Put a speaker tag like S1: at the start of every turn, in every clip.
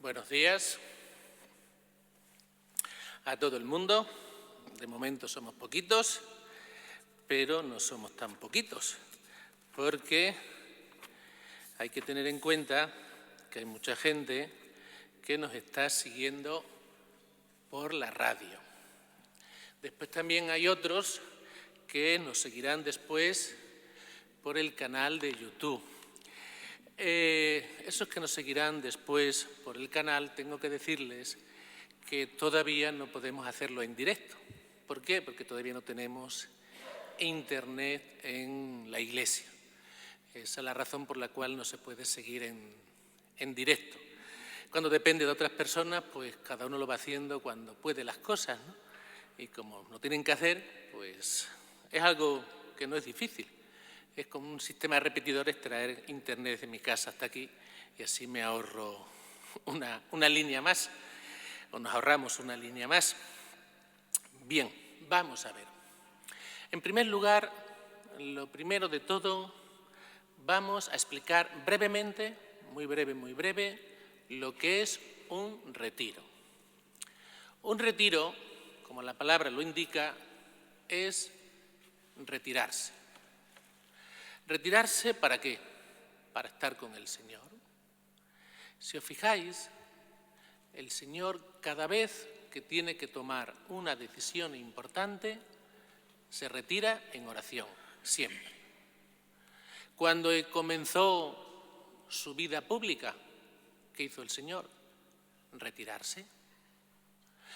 S1: Buenos días a todo el mundo. De momento somos poquitos, pero no somos tan poquitos, porque hay que tener en cuenta que hay mucha gente que nos está siguiendo por la radio. Después también hay otros que nos seguirán después por el canal de YouTube. Esos que nos seguirán después por el canal, tengo que decirles que todavía no podemos hacerlo en directo. ¿Por qué? Porque todavía no tenemos internet en la iglesia. Esa es la razón por la cual no se puede seguir en directo. Cuando depende de otras personas, pues cada uno lo va haciendo cuando puede las cosas, ¿no? Y como no tienen que hacer, pues es algo que no es difícil. Es como un sistema de repetidores traer internet de mi casa hasta aquí y así me ahorro una línea más, o nos ahorramos una línea más. Bien, vamos a ver. En primer lugar, lo primero de todo, vamos a explicar brevemente, muy breve, lo que es un retiro. Un retiro, como la palabra lo indica, es retirarse. ¿Retirarse para qué? Para estar con el Señor. Si os fijáis, el Señor cada vez que tiene que tomar una decisión importante, se retira en oración, siempre. Cuando comenzó su vida pública, ¿qué hizo el Señor? Retirarse.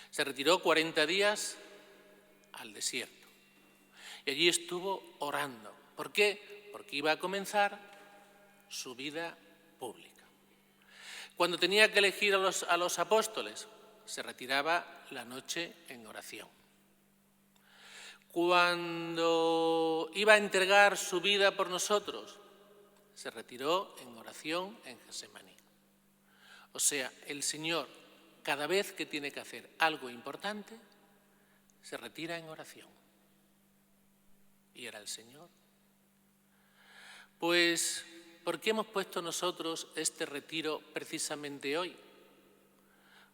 S1: Se retiró 40 días al desierto y allí estuvo orando. ¿Por qué? Porque iba a comenzar su vida pública. Cuando tenía que elegir a los apóstoles, se retiraba la noche en oración. Cuando iba a entregar su vida por nosotros, se retiró en oración en Getsemaní. O sea, el Señor, cada vez que tiene que hacer algo importante, se retira en oración. ¿Y era el Señor? Pues, ¿por qué hemos puesto nosotros este retiro precisamente hoy?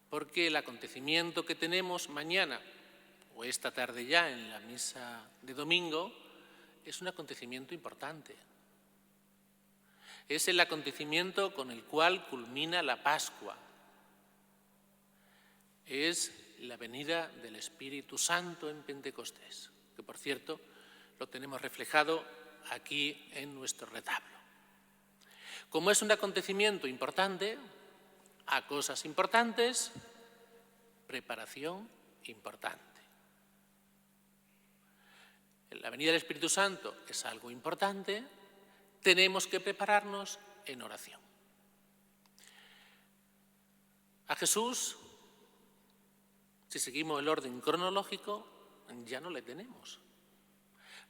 S1: Porque el acontecimiento que tenemos mañana, o esta tarde ya en la misa de domingo, es un acontecimiento importante. Es el acontecimiento con el cual culmina la Pascua. Es la venida del Espíritu Santo en Pentecostés, que por cierto lo tenemos reflejado aquí en nuestro retablo. Como es un acontecimiento importante, a cosas importantes, preparación importante. La venida del Espíritu Santo es algo importante, tenemos que prepararnos en oración. A Jesús, si seguimos el orden cronológico, ya no le tenemos,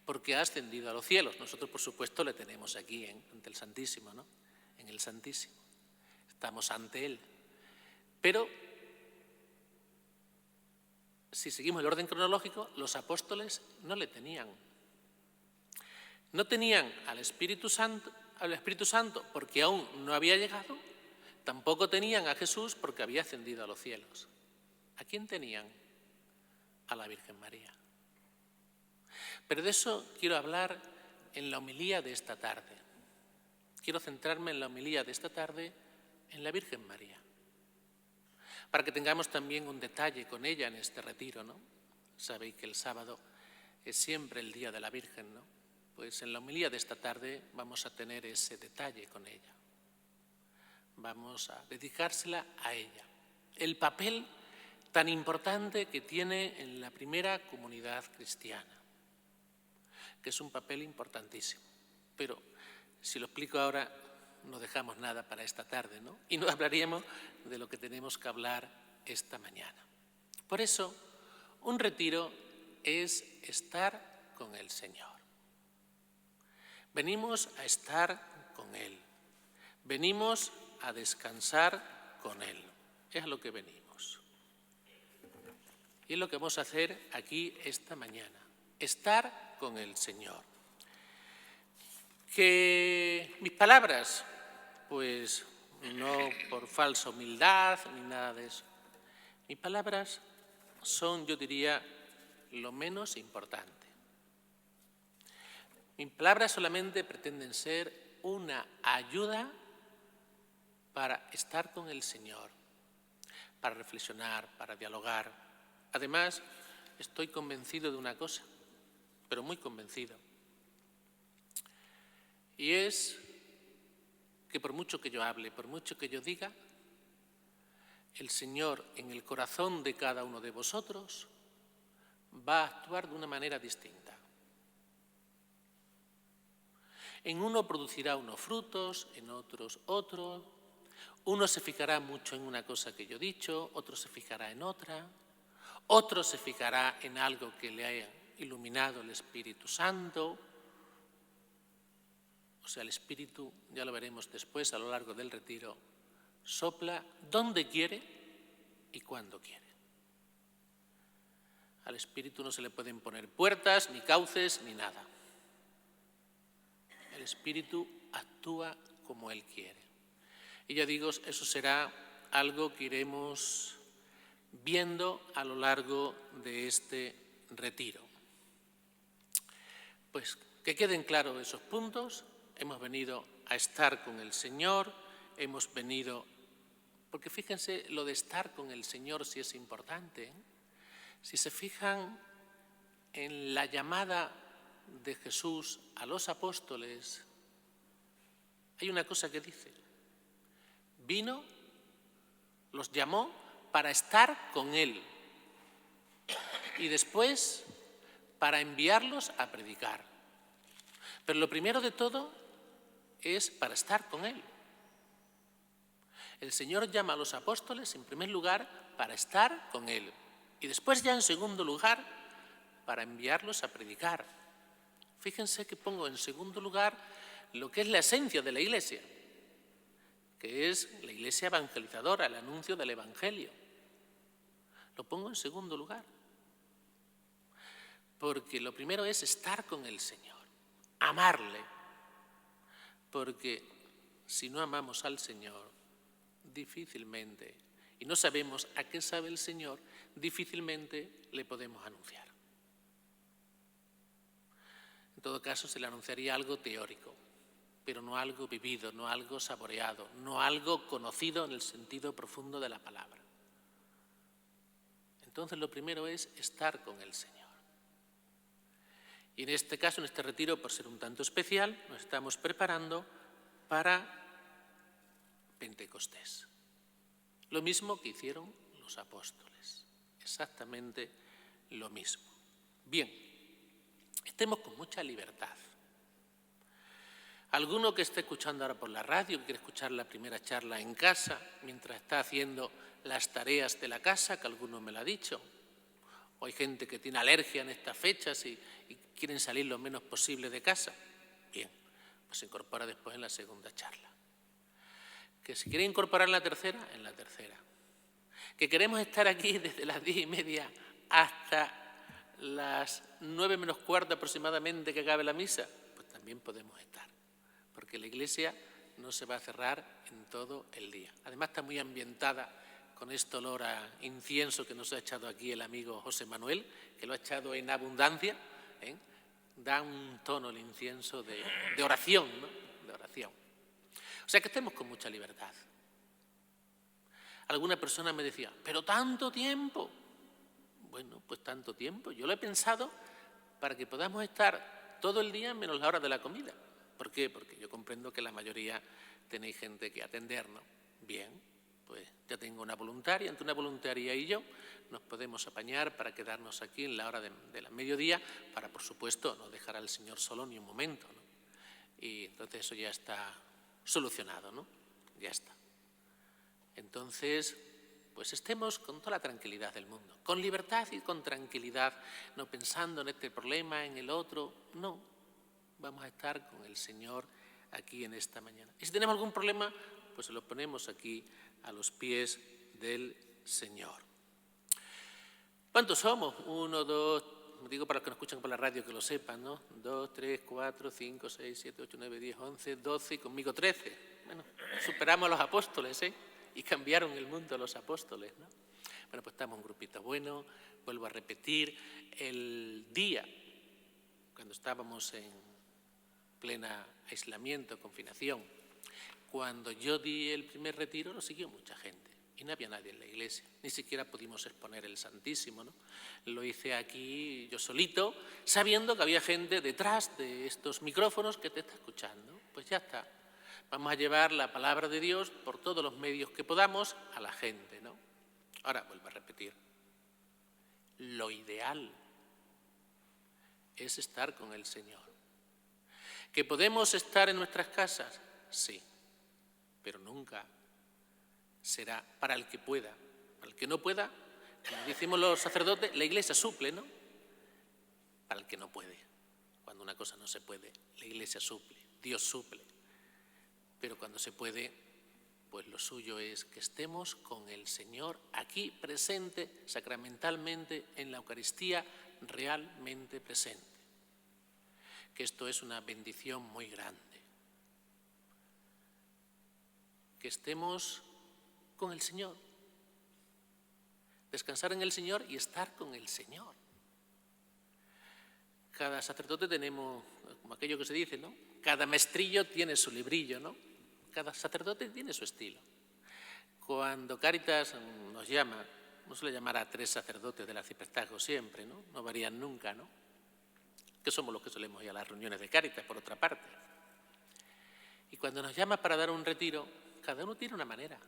S1: porque ha ascendido a los cielos. Nosotros, por supuesto, le tenemos aquí ante el Santísimo, ¿no? En el Santísimo. Estamos ante Él. Pero, si seguimos el orden cronológico, los apóstoles no le tenían. No tenían al Espíritu Santo porque aún no había llegado, tampoco tenían a Jesús porque había ascendido a los cielos. ¿A quién tenían? A la Virgen María. Pero de eso quiero hablar en la homilía de esta tarde. Quiero centrarme en la homilía de esta tarde en la Virgen María, para que tengamos también un detalle con ella en este retiro, ¿no? Sabéis que el sábado es siempre el día de la Virgen, ¿no? Pues en la homilía de esta tarde vamos a tener ese detalle con ella. Vamos a dedicársela a ella. El papel tan importante que tiene en la primera comunidad cristiana, que es un papel importantísimo. Pero si lo explico ahora, no dejamos nada para esta tarde, ¿no? Y no hablaríamos de lo que tenemos que hablar esta mañana. Por eso, un retiro es estar con el Señor. Venimos a estar con Él. Venimos a descansar con Él. Es a lo que venimos. Y es lo que vamos a hacer aquí esta mañana. Estar con el Señor. Que mis palabras, pues no por falsa humildad ni nada de eso. Mis palabras son, yo diría, lo menos importante. Mis palabras solamente pretenden ser una ayuda para estar con el Señor, para reflexionar, para dialogar. Además, estoy convencido de una cosa, pero muy convencido, y es que por mucho que yo hable, por mucho que yo diga, el Señor en el corazón de cada uno de vosotros va a actuar de una manera distinta. En uno producirá unos frutos, en otros otros. Uno se fijará mucho en una cosa que yo he dicho, otro se fijará en otra, otro se fijará en algo que le haya iluminado el Espíritu Santo. O sea, el Espíritu, ya lo veremos después a lo largo del retiro, sopla donde quiere y cuando quiere. Al Espíritu no se le pueden poner puertas, ni cauces, ni nada. El Espíritu actúa como Él quiere. Y ya digo, eso será algo que iremos viendo a lo largo de este retiro. Pues que queden claros esos puntos. Hemos venido a estar con el Señor, hemos venido... Porque fíjense, lo de estar con el Señor sí es importante, ¿eh? Si se fijan en la llamada de Jesús a los apóstoles, hay una cosa que dice: vino, los llamó para estar con Él y después para enviarlos a predicar. Pero lo primero de todo es para estar con Él. El Señor llama a los apóstoles en primer lugar para estar con Él y después ya en segundo lugar para enviarlos a predicar. Fíjense que pongo en segundo lugar lo que es la esencia de la Iglesia, que es la Iglesia evangelizadora, el anuncio del Evangelio. Lo pongo en segundo lugar, porque lo primero es estar con el Señor, amarle, porque si no amamos al Señor, difícilmente, y no sabemos a qué sabe el Señor, difícilmente le podemos anunciar. En todo caso, se le anunciaría algo teórico, pero no algo vivido, no algo saboreado, no algo conocido en el sentido profundo de la palabra. Entonces, lo primero es estar con el Señor. Y en este caso, en este retiro, por ser un tanto especial, nos estamos preparando para Pentecostés. Lo mismo que hicieron los apóstoles, exactamente lo mismo. Bien, estemos con mucha libertad. Alguno que esté escuchando ahora por la radio, que quiere escuchar la primera charla en casa, mientras está haciendo las tareas de la casa, que alguno me lo ha dicho, o hay gente que tiene alergia en estas fechas y quieren salir lo menos posible de casa, bien, pues se incorpora después en la segunda charla. Que si quiere incorporar en la tercera. Que queremos estar aquí desde las 10:30 hasta las 9 menos cuarto aproximadamente que acabe la misa, pues también podemos estar, porque la Iglesia no se va a cerrar en todo el día. Además está muy ambientada con este olor a incienso que nos ha echado aquí el amigo José Manuel, que lo ha echado en abundancia, ¿eh? Da un tono el incienso de oración, ¿no? De oración. O sea que estemos con mucha libertad. Alguna persona me decía, ¿pero tanto tiempo? Bueno, pues tanto tiempo. Yo lo he pensado para que podamos estar todo el día menos la hora de la comida. ¿Por qué? Porque yo comprendo que la mayoría tenéis gente que atender, ¿no? Bien, pues ya tengo una voluntaria, entre una voluntaria y yo nos podemos apañar para quedarnos aquí en la hora de la mediodía para, por supuesto, no dejar al Señor solo ni un momento, ¿no? Y entonces eso ya está solucionado, ¿no? Ya está. Entonces, pues estemos con toda la tranquilidad del mundo, con libertad y con tranquilidad, no pensando en este problema, en el otro, no. Vamos a estar con el Señor aquí en esta mañana. Y si tenemos algún problema, pues se lo ponemos aquí a los pies del Señor. ¿Cuántos somos? 1, 2, digo para los que nos escuchan por la radio que lo sepan, ¿no? 2, 3, 4, 5, 6, 7, 8, 9, 10, 11, 12 y conmigo 13. Bueno, superamos a los apóstoles, ¿eh? y cambiaron el mundo los apóstoles, ¿no? Bueno, pues estamos un grupito bueno. Vuelvo a repetir, el día, cuando estábamos en plena aislamiento, confinación, cuando yo di el primer retiro, lo siguió mucha gente y no había nadie en la iglesia. Ni siquiera pudimos exponer el Santísimo, ¿no? Lo hice aquí yo solito, sabiendo que había gente detrás de estos micrófonos que te está escuchando. Pues ya está. Vamos a llevar la palabra de Dios por todos los medios que podamos a la gente, ¿no? Ahora, vuelvo a repetir, lo ideal es estar con el Señor. ¿Que podemos estar en nuestras casas? Sí, pero nunca será para el que pueda. Para el que no pueda, como decimos los sacerdotes, la Iglesia suple, ¿no? Para el que no puede. Cuando una cosa no se puede, la Iglesia suple, Dios suple. Pero cuando se puede, pues lo suyo es que estemos con el Señor aquí presente, sacramentalmente, en la Eucaristía, realmente presente. Que esto es una bendición muy grande. Que estemos con el Señor. Descansar en el Señor y estar con el Señor. Cada sacerdote tenemos, como aquello que se dice, ¿no? Cada maestrillo tiene su librillo, ¿no? Cada sacerdote tiene su estilo. Cuando Cáritas nos llama, no suele llamar a 3 sacerdotes del arciprestazgo siempre, ¿no? No varían nunca, ¿no? Que somos los que solemos ir a las reuniones de Cáritas, por otra parte. Y cuando nos llama para dar un retiro, cada uno tiene una manera.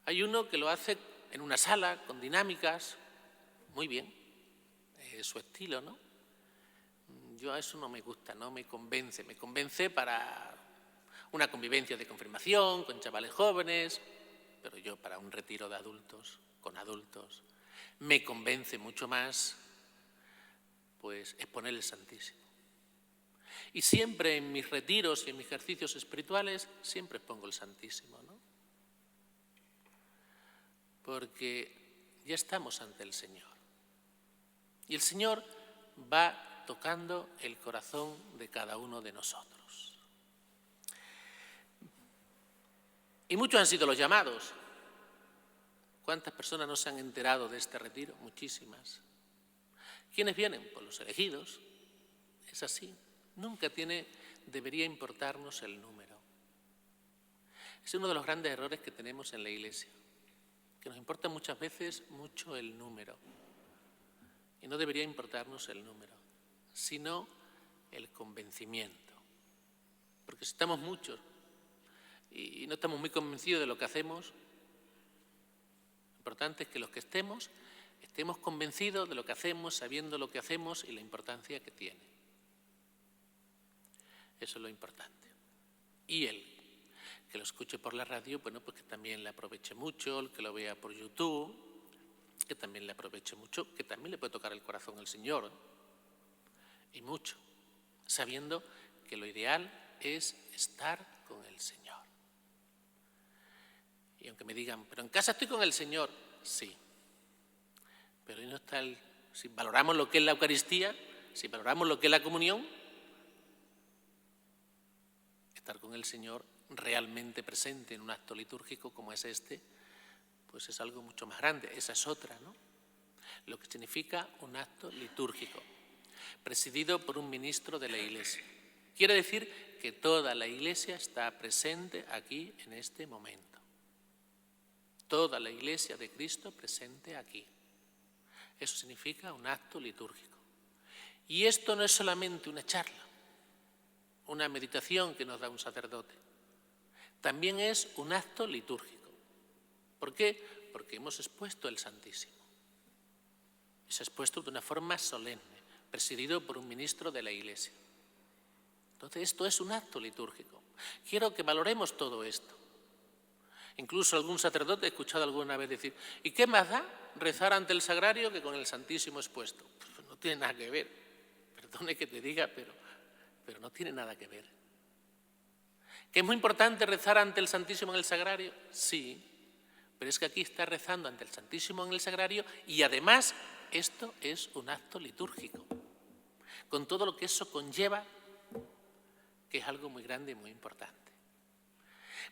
S1: Hay uno que lo hace en una sala, con dinámicas, muy bien, es su estilo, ¿no? Yo a eso no me gusta, no me convence. Me convence para una convivencia de confirmación, con chavales jóvenes, pero yo para un retiro de adultos, con adultos, me convence mucho más, pues, exponer el Santísimo. Y siempre en mis retiros y en mis ejercicios espirituales, siempre pongo el Santísimo, ¿no? Porque ya estamos ante el Señor. Y el Señor va tocando el corazón de cada uno de nosotros. Y muchos han sido los llamados. ¿Cuántas personas no se han enterado de este retiro? Muchísimas. ¿Quiénes vienen? Pues los elegidos. Es así. Nunca debería importarnos el número. Es uno de los grandes errores que tenemos en la Iglesia, que nos importa muchas veces mucho el número. Y no debería importarnos el número, sino el convencimiento. Porque si estamos muchos y no estamos muy convencidos de lo que hacemos, lo importante es que los que estemos convencidos de lo que hacemos, sabiendo lo que hacemos y la importancia que tiene. Eso es lo importante. Y el que lo escuche por la radio, bueno, pues que también le aproveche mucho, el que lo vea por YouTube, que también le aproveche mucho, que también le puede tocar el corazón al Señor, ¿eh? Y mucho, sabiendo que lo ideal es estar con el Señor. Y aunque me digan, pero en casa estoy con el Señor, sí, pero no está si valoramos lo que es la Eucaristía, si valoramos lo que es la comunión, estar con el Señor realmente presente en un acto litúrgico como es este, pues es algo mucho más grande. Esa es otra, ¿no? Lo que significa un acto litúrgico, presidido por un ministro de la Iglesia. Quiere decir que toda la Iglesia está presente aquí en este momento. Toda la Iglesia de Cristo presente aquí. Eso significa un acto litúrgico. Y esto no es solamente una charla, una meditación que nos da un sacerdote. También es un acto litúrgico. ¿Por qué? Porque hemos expuesto el Santísimo. Y se ha expuesto de una forma solemne, presidido por un ministro de la Iglesia. Entonces, esto es un acto litúrgico. Quiero que valoremos todo esto. Incluso algún sacerdote he escuchado alguna vez decir, ¿y qué más da rezar ante el sagrario que con el Santísimo expuesto? Pues no tiene nada que ver. Perdone que te diga, pero no tiene nada que ver. ¿Que es muy importante rezar ante el Santísimo en el sagrario? Sí, pero es que aquí está rezando ante el Santísimo en el sagrario y además esto es un acto litúrgico, con todo lo que eso conlleva, que es algo muy grande y muy importante.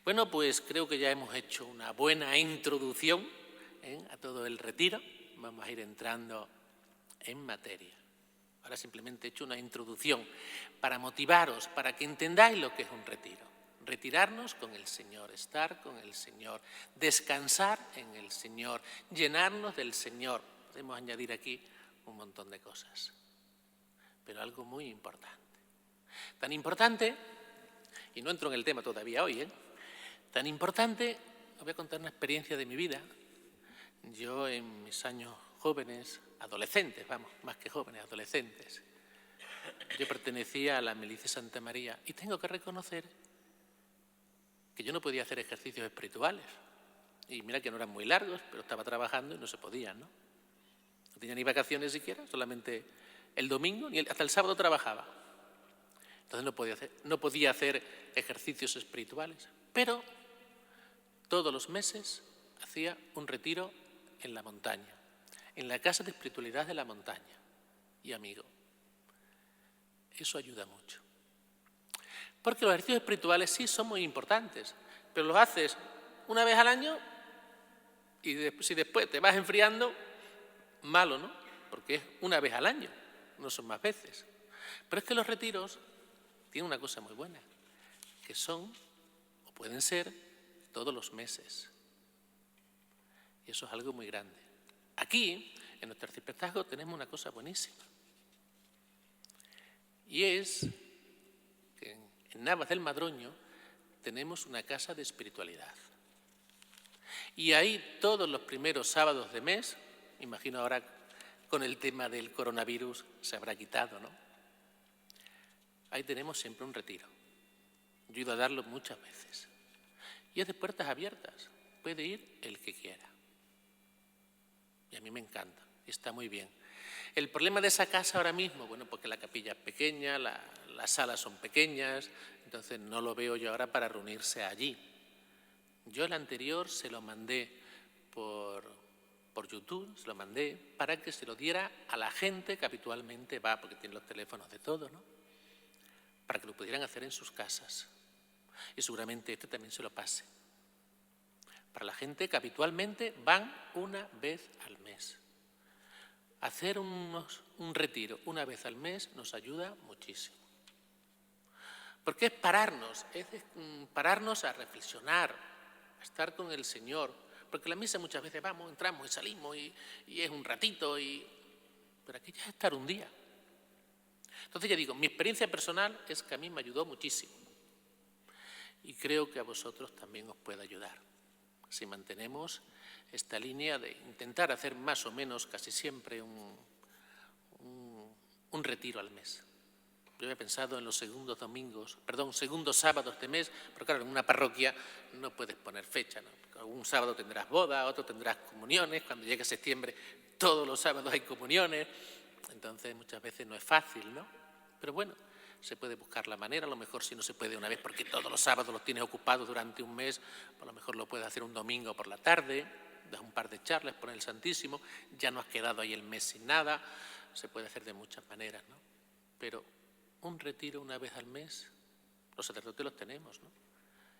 S1: Bueno, pues creo que ya hemos hecho una buena introducción a todo el retiro. Vamos a ir entrando en materia. Ahora simplemente he hecho una introducción para motivaros, para que entendáis lo que es un retiro. Retirarnos con el Señor, estar con el Señor, descansar en el Señor, llenarnos del Señor. Podemos añadir aquí un montón de cosas, pero algo muy importante. Tan importante, y no entro en el tema todavía hoy, tan importante, os voy a contar una experiencia de mi vida. Yo en mis años jóvenes, adolescentes, vamos, más que jóvenes, adolescentes, yo pertenecía a la Milicia Santa María y tengo que reconocer que yo no podía hacer ejercicios espirituales. Y mira que no eran muy largos, pero estaba trabajando y no se podían, ¿no? No tenía ni vacaciones siquiera, solamente el domingo, ni hasta el sábado trabajaba. Entonces no podía hacer ejercicios espirituales. Pero todos los meses hacía un retiro en la montaña, en la Casa de Espiritualidad de la Montaña. Y amigo, eso ayuda mucho. Porque los ejercicios espirituales sí son muy importantes, pero los haces una vez al año y si después te vas enfriando, malo, ¿no? Porque es una vez al año, no son más veces. Pero es que los retiros tienen una cosa muy buena, que son, o pueden ser, todos los meses. Y eso es algo muy grande. Aquí, en nuestro arciprestazgo, tenemos una cosa buenísima. Y es que en Navas del Madroño tenemos una casa de espiritualidad. Y ahí todos los primeros sábados de mes, imagino ahora con el tema del coronavirus se habrá quitado, ¿no? Ahí tenemos siempre un retiro. Yo he ido a darlo muchas veces. Y es de puertas abiertas. Puede ir el que quiera. Y a mí me encanta. Está muy bien. El problema de esa casa ahora mismo, bueno, porque la capilla es pequeña, las salas son pequeñas, entonces no lo veo yo ahora para reunirse allí. Yo el anterior se lo mandé por YouTube, se lo mandé para que se lo diera a la gente que habitualmente va, porque tiene los teléfonos de todo, ¿no? Para que lo pudieran hacer en sus casas. Y seguramente este también se lo pase. Para la gente que habitualmente van una vez al mes. Hacer un retiro una vez al mes nos ayuda muchísimo. Porque es pararnos a reflexionar, a estar con el Señor. Porque la misa muchas veces vamos, entramos y salimos y es un ratito, pero aquí ya es estar un día. Entonces ya digo, mi experiencia personal es que a mí me ayudó muchísimo. Y creo que a vosotros también os puede ayudar. Si mantenemos esta línea de intentar hacer más o menos casi siempre un retiro al mes. Yo he pensado en los segundos sábados de mes, pero claro, en una parroquia no puedes poner fecha, ¿no? Un sábado tendrás boda, otro tendrás comuniones, cuando llegue septiembre todos los sábados hay comuniones, entonces muchas veces no es fácil, ¿no? Pero bueno, se puede buscar la manera, a lo mejor si no se puede una vez porque todos los sábados los tienes ocupados durante un mes, a lo mejor lo puedes hacer un domingo por la tarde, das un par de charlas, pones el Santísimo, ya no has quedado ahí el mes sin nada, se puede hacer de muchas maneras, ¿no? Pero un retiro una vez al mes, los sacerdotes los tenemos, ¿no?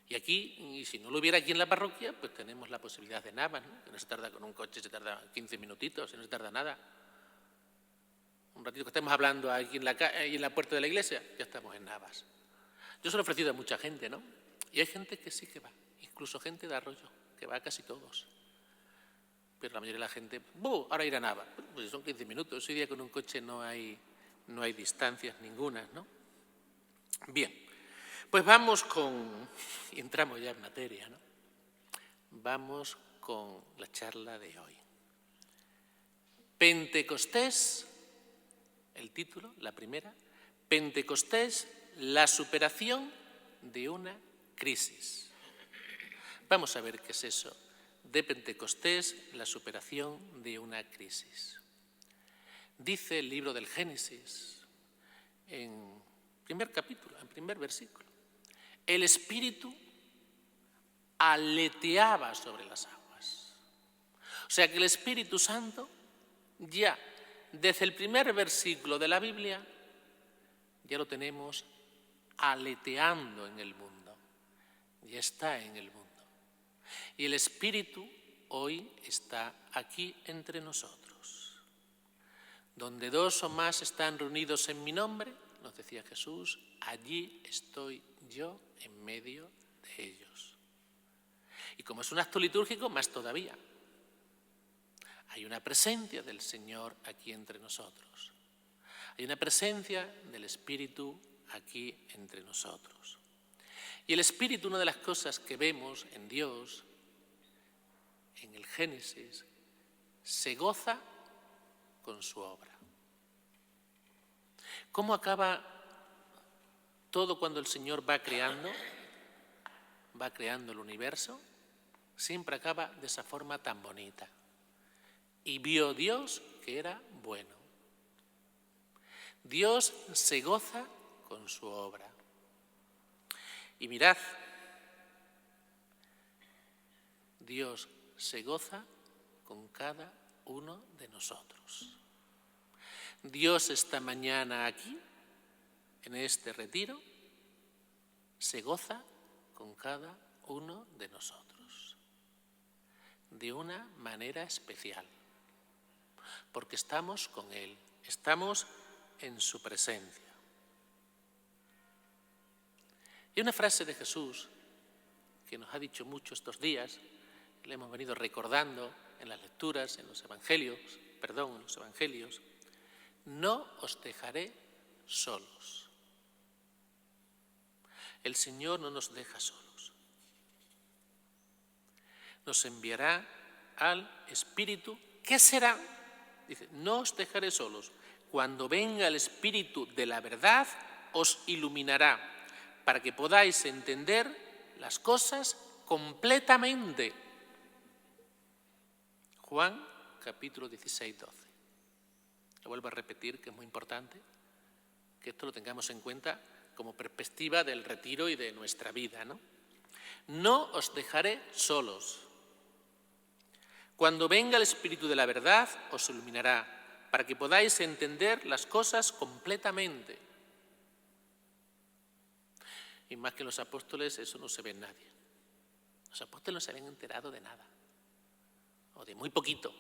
S1: Y aquí, y si no lo hubiera aquí en la parroquia, pues tenemos la posibilidad de Navas, ¿no? Que no se tarda con un coche, se tarda 15 minutitos, no se tarda nada. Un ratito que estemos hablando aquí en la puerta de la iglesia, ya estamos en Navas. Yo se lo he ofrecido a mucha gente, ¿no? Y hay gente que sí que va, incluso gente de Arroyo, que va casi todos. Pero la mayoría de la gente, ahora ir a Navas, pues son 15 minutos, hoy día con un coche no hay distancias ninguna, ¿no? Bien, pues y entramos ya en materia, ¿no? Vamos con la charla de hoy. Pentecostés, el título, la primera, Pentecostés, la superación de una crisis. Vamos a ver qué es eso de Pentecostés, la superación de una crisis. Dice el libro del Génesis, en primer capítulo, en primer versículo, el Espíritu aleteaba sobre las aguas. O sea que el Espíritu Santo ya desde el primer versículo de la Biblia ya lo tenemos aleteando en el mundo. ya está en el mundo. Y el Espíritu hoy está aquí entre nosotros. Donde 2 o más están reunidos en mi nombre, nos decía Jesús, allí estoy yo en medio de ellos. Y como es un acto litúrgico, más todavía. Hay una presencia del Señor aquí entre nosotros. Hay una presencia del Espíritu aquí entre nosotros. Y el Espíritu, una de las cosas que vemos en Dios, en el Génesis, se goza con su obra. ¿Cómo acaba todo cuando el Señor va creando el universo? Siempre acaba de esa forma tan bonita. Y vio Dios que era bueno. Dios se goza con su obra. Y mirad, Dios se goza con cada uno de nosotros. Dios esta mañana aquí, en este retiro, se goza con cada uno de nosotros, de una manera especial, porque estamos con Él, estamos en su presencia. Hay una frase de Jesús que nos ha dicho mucho estos días, le hemos venido recordando en las lecturas, en los evangelios, no os dejaré solos. El Señor no nos deja solos. Nos enviará al Espíritu. ¿Qué será? Dice, no os dejaré solos. Cuando venga el Espíritu de la verdad, os iluminará para que podáis entender las cosas completamente. Juan, capítulo 16, 12. Lo vuelvo a repetir, que es muy importante, que esto lo tengamos en cuenta como perspectiva del retiro y de nuestra vida, ¿no? No os dejaré solos. Cuando venga el Espíritu de la verdad, os iluminará, para que podáis entender las cosas completamente. Y más que los apóstoles, eso no se ve en nadie. Los apóstoles no se habían enterado de nada, o de muy poquito.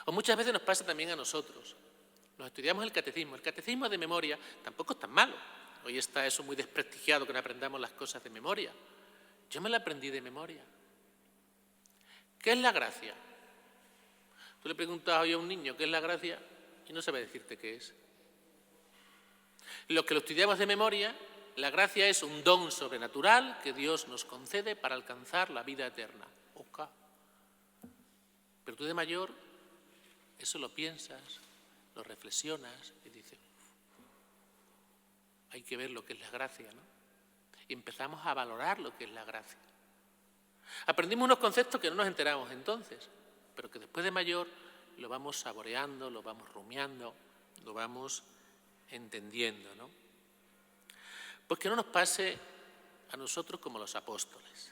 S1: O muchas veces nos pasa también a nosotros. Nos estudiamos el catecismo de memoria tampoco es tan malo. Hoy está eso muy desprestigiado, que no aprendamos las cosas de memoria. Yo me la aprendí de memoria. ¿Qué es la gracia? Tú le preguntas hoy a un niño qué es la gracia y no sabe decirte qué es. Los que lo estudiamos de memoria, la gracia es un don sobrenatural que Dios nos concede para alcanzar la vida eterna. Oca. Pero tú de mayor, eso lo piensas, lo reflexionas y dices, hay que ver lo que es la gracia, ¿no? Y empezamos a valorar lo que es la gracia. Aprendimos unos conceptos que no nos enteramos entonces, pero que después de mayor lo vamos saboreando, lo vamos rumiando, lo vamos entendiendo, ¿no? Pues que no nos pase a nosotros como los apóstoles.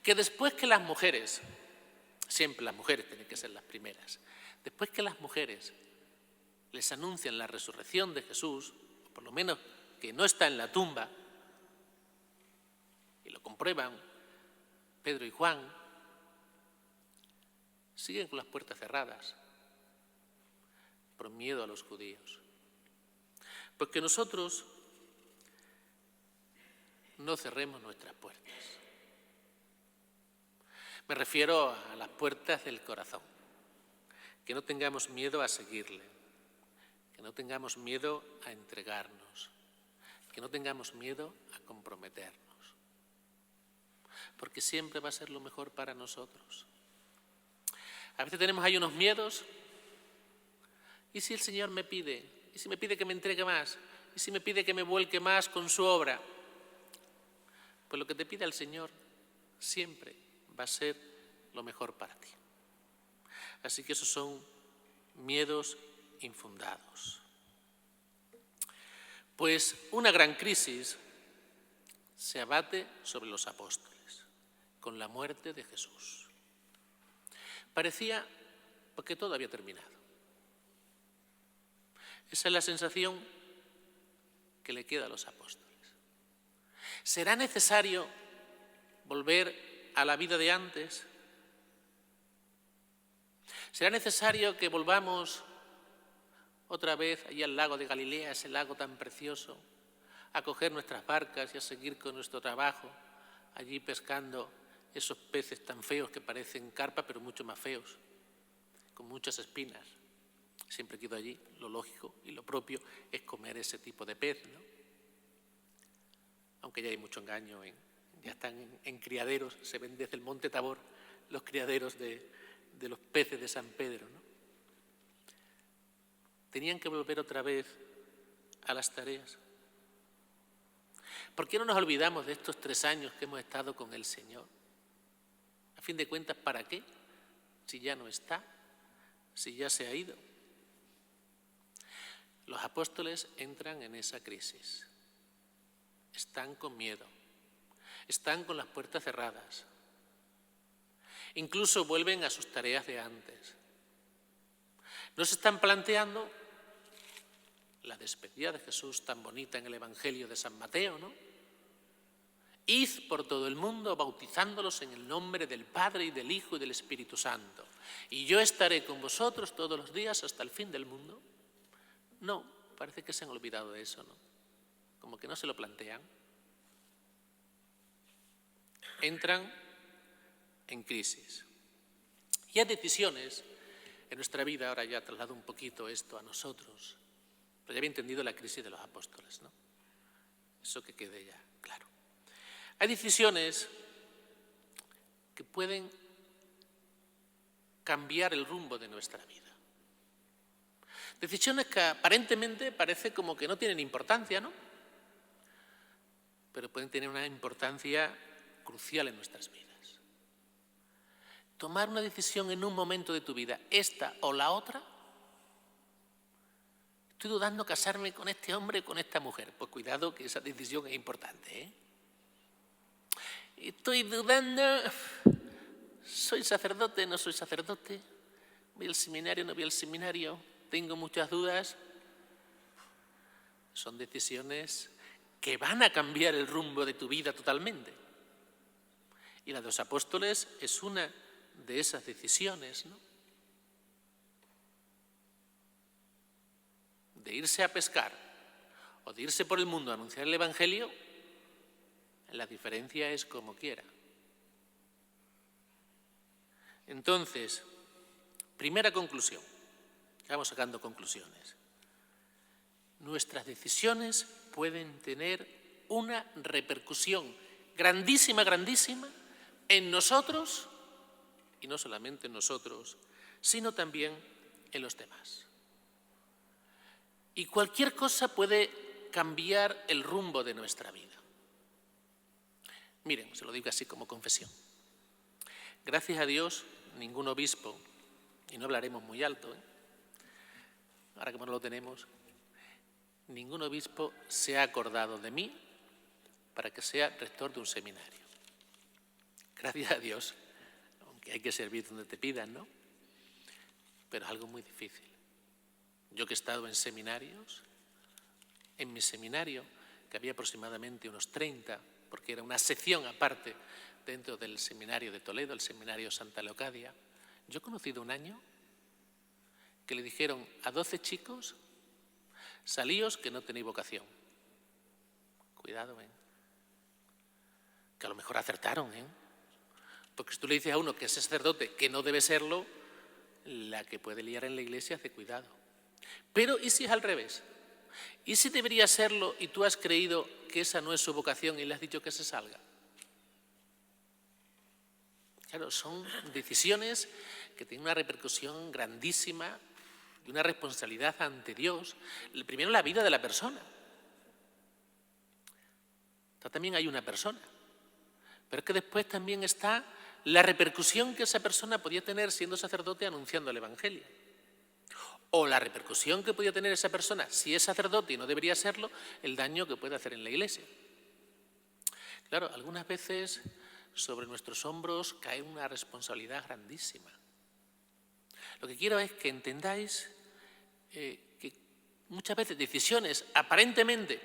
S1: Que después que las mujeres, siempre las mujeres tienen que ser las primeras, después que las mujeres les anuncian la resurrección de Jesús, o por lo menos que no está en la tumba, y lo comprueban Pedro y Juan, siguen con las puertas cerradas por miedo a los judíos. Porque nosotros no cerremos nuestras puertas. Me refiero a las puertas del corazón. Que no tengamos miedo a seguirle, que no tengamos miedo a entregarnos, que no tengamos miedo a comprometernos. Porque siempre va a ser lo mejor para nosotros. A veces tenemos ahí unos miedos. ¿Y si el Señor me pide? ¿Y si me pide que me entregue más? ¿Y si me pide que me vuelque más con su obra? Pues lo que te pide el Señor siempre va a ser lo mejor para ti. Así que esos son miedos infundados. Pues una gran crisis se abate sobre los apóstoles con la muerte de Jesús. Parecía que todo había terminado. Esa es la sensación que le queda a los apóstoles. ¿Será necesario volver a la vida de antes? ¿Será necesario que volvamos otra vez allí al lago de Galilea, ese lago tan precioso, a coger nuestras barcas y a seguir con nuestro trabajo, allí pescando esos peces tan feos que parecen carpa, pero mucho más feos, con muchas espinas? Siempre quedo allí, lo lógico y lo propio es comer ese tipo de pez, ¿no? Aunque ya hay mucho engaño, ya están en criaderos, se ven desde el Monte Tabor los criaderos de los peces de San Pedro, ¿no? Tenían que volver otra vez a las tareas. ¿Por qué no nos olvidamos de estos 3 años que hemos estado con el Señor? A fin de cuentas, ¿para qué? Si ya no está, si ya se ha ido. Los apóstoles entran en esa crisis. Están con miedo, están con las puertas cerradas. Incluso vuelven a sus tareas de antes. No se están planteando la despedida de Jesús tan bonita en el Evangelio de San Mateo, ¿no? Id por todo el mundo bautizándolos en el nombre del Padre y del Hijo y del Espíritu Santo. Y yo estaré con vosotros todos los días hasta el fin del mundo. No, parece que se han olvidado de eso, ¿no? Como que no se lo plantean. Entran en crisis. Y hay decisiones en nuestra vida, ahora ya traslado un poquito esto a nosotros, pero ya había entendido la crisis de los apóstoles, ¿no? Eso que quede ya claro. Hay decisiones que pueden cambiar el rumbo de nuestra vida. Decisiones que aparentemente parece como que no tienen importancia, ¿no? Pero pueden tener una importancia crucial en nuestras vidas. Tomar una decisión en un momento de tu vida, esta o la otra. Estoy dudando casarme con este hombre o con esta mujer. Pues cuidado que esa decisión es importante, ¿eh? Estoy dudando, ¿soy sacerdote o no soy sacerdote? ¿Voy al seminario o no voy al seminario? Tengo muchas dudas. Son decisiones que van a cambiar el rumbo de tu vida totalmente. Y la de los apóstoles es una de esas decisiones, ¿no? De irse a pescar o de irse por el mundo a anunciar el Evangelio, la diferencia es como quiera. Entonces, primera conclusión, vamos sacando conclusiones. Nuestras decisiones pueden tener una repercusión grandísima, grandísima en nosotros, y no solamente en nosotros, sino también en los demás. Y cualquier cosa puede cambiar el rumbo de nuestra vida. Miren, se lo digo así como confesión. Gracias a Dios, ningún obispo, y no hablaremos muy alto, ahora que no lo tenemos, ningún obispo se ha acordado de mí para que sea rector de un seminario. Gracias a Dios, aunque hay que servir donde te pidan, ¿no? Pero es algo muy difícil. Yo que he estado en seminarios, en mi seminario, que había aproximadamente unos 30, porque era una sección aparte dentro del seminario de Toledo, el seminario Santa Leocadia, yo he conocido un año que le dijeron a 12 chicos, salíos que no tenéis vocación. Cuidado, que a lo mejor acertaron, porque si tú le dices a uno que es sacerdote, que no debe serlo, la que puede liar en la iglesia hace cuidado. Pero ¿y si es al revés? ¿Y si debería serlo y tú has creído que esa no es su vocación y le has dicho que se salga? Claro, son decisiones que tienen una repercusión grandísima y una responsabilidad ante Dios. Primero, la vida de la persona. También hay una persona. Pero es que después también está la repercusión que esa persona podía tener siendo sacerdote anunciando el Evangelio. O la repercusión que podía tener esa persona, si es sacerdote y no debería serlo, el daño que puede hacer en la iglesia. Claro, algunas veces sobre nuestros hombros cae una responsabilidad grandísima. Lo que quiero es que entendáis que muchas veces decisiones aparentemente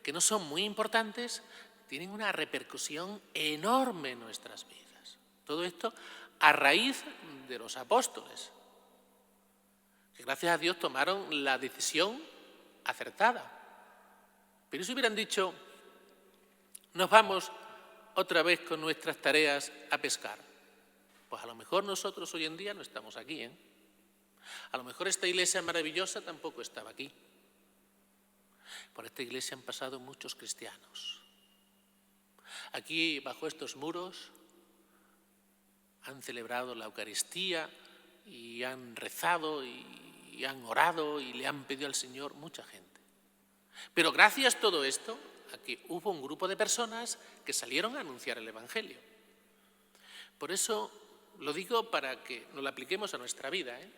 S1: que no son muy importantes tienen una repercusión enorme en nuestras vidas. Todo esto a raíz de los apóstoles, que gracias a Dios tomaron la decisión acertada. Pero si hubieran dicho, nos vamos otra vez con nuestras tareas a pescar, pues a lo mejor nosotros hoy en día no estamos aquí, ¿eh? A lo mejor esta iglesia maravillosa tampoco estaba aquí. Por esta iglesia han pasado muchos cristianos. Aquí, bajo estos muros, han celebrado la Eucaristía y han rezado y han orado y le han pedido al Señor mucha gente. Pero gracias a todo esto, aquí hubo un grupo de personas que salieron a anunciar el Evangelio. Por eso lo digo para que nos lo apliquemos a nuestra vida, ¿eh?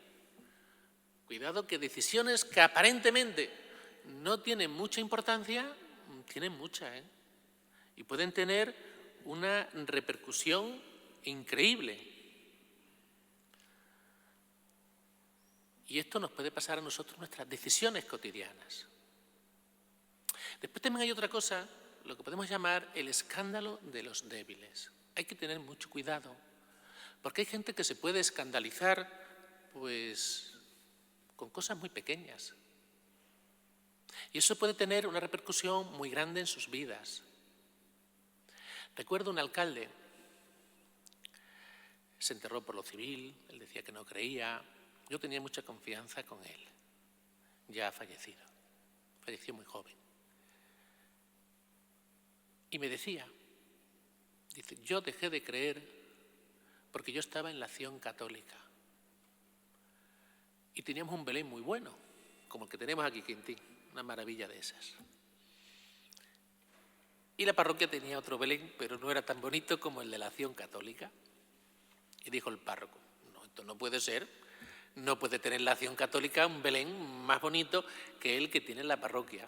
S1: Cuidado que decisiones que aparentemente no tienen mucha importancia, tienen mucha, ¿eh? Y pueden tener una repercusión increíble. Y esto nos puede pasar a nosotros en nuestras decisiones cotidianas. Después también hay otra cosa, lo que podemos llamar el escándalo de los débiles. Hay que tener mucho cuidado, porque hay gente que se puede escandalizar, pues, con cosas muy pequeñas. Y eso puede tener una repercusión muy grande en sus vidas. Recuerdo un alcalde, se enterró por lo civil, él decía que no creía, yo tenía mucha confianza con él, ya ha fallecido, falleció muy joven. Y me decía, dice, yo dejé de creer porque yo estaba en la acción católica y teníamos un Belén muy bueno, como el que tenemos aquí en Quintín, una maravilla de esas. Y la parroquia tenía otro Belén, pero no era tan bonito como el de la acción católica. Y dijo el párroco, no, esto no puede ser, no puede tener la acción católica un Belén más bonito que el que tiene la parroquia.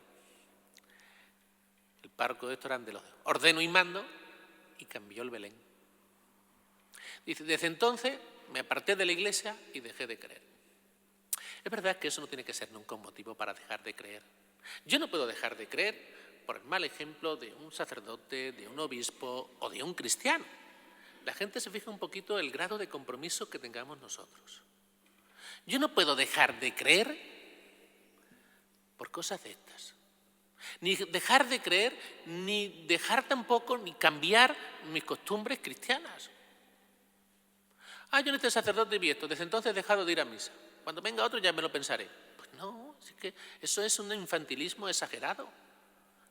S1: El párroco de estos eran de los ordeno y mando y cambió el Belén. Dice, desde entonces me aparté de la iglesia y dejé de creer. Es verdad que eso no tiene que ser nunca un motivo para dejar de creer. Yo no puedo dejar de creer por el mal ejemplo de un sacerdote, de un obispo o de un cristiano. La gente se fija un poquito el grado de compromiso que tengamos nosotros. Yo no puedo dejar de creer por cosas de estas. Ni dejar de creer, ni dejar tampoco, ni cambiar mis costumbres cristianas. Yo en este sacerdote vi esto, desde entonces he dejado de ir a misa. Cuando venga otro ya me lo pensaré. Pues no, es que eso es un infantilismo exagerado.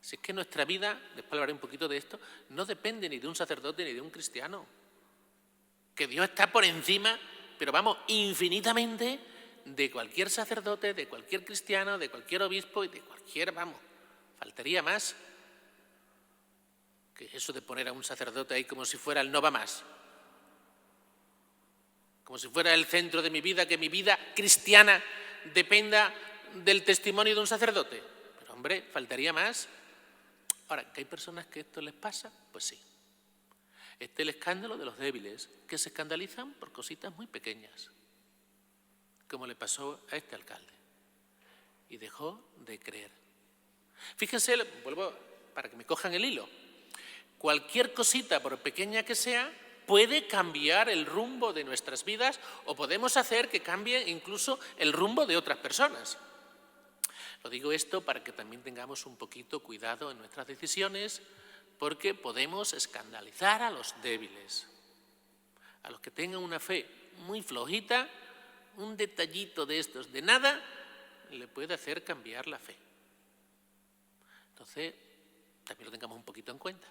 S1: Si es que nuestra vida, después hablaré un poquito de esto, no depende ni de un sacerdote ni de un cristiano. Que Dios está por encima, pero vamos, infinitamente de cualquier sacerdote, de cualquier cristiano, de cualquier obispo y de cualquier, vamos, faltaría más. Que eso de poner a un sacerdote ahí como si fuera el no va más. Como si fuera el centro de mi vida, que mi vida cristiana dependa del testimonio de un sacerdote. Pero hombre, faltaría más. Ahora, ¿que hay personas que esto les pasa? Pues sí. Este es el escándalo de los débiles, que se escandalizan por cositas muy pequeñas, como le pasó a este alcalde. Y dejó de creer. Fíjense, vuelvo para que me cojan el hilo. Cualquier cosita, por pequeña que sea, puede cambiar el rumbo de nuestras vidas o podemos hacer que cambie incluso el rumbo de otras personas. Lo digo esto para que también tengamos un poquito cuidado en nuestras decisiones, porque podemos escandalizar a los débiles. A los que tengan una fe muy flojita, un detallito de estos de nada le puede hacer cambiar la fe. Entonces, también lo tengamos un poquito en cuenta.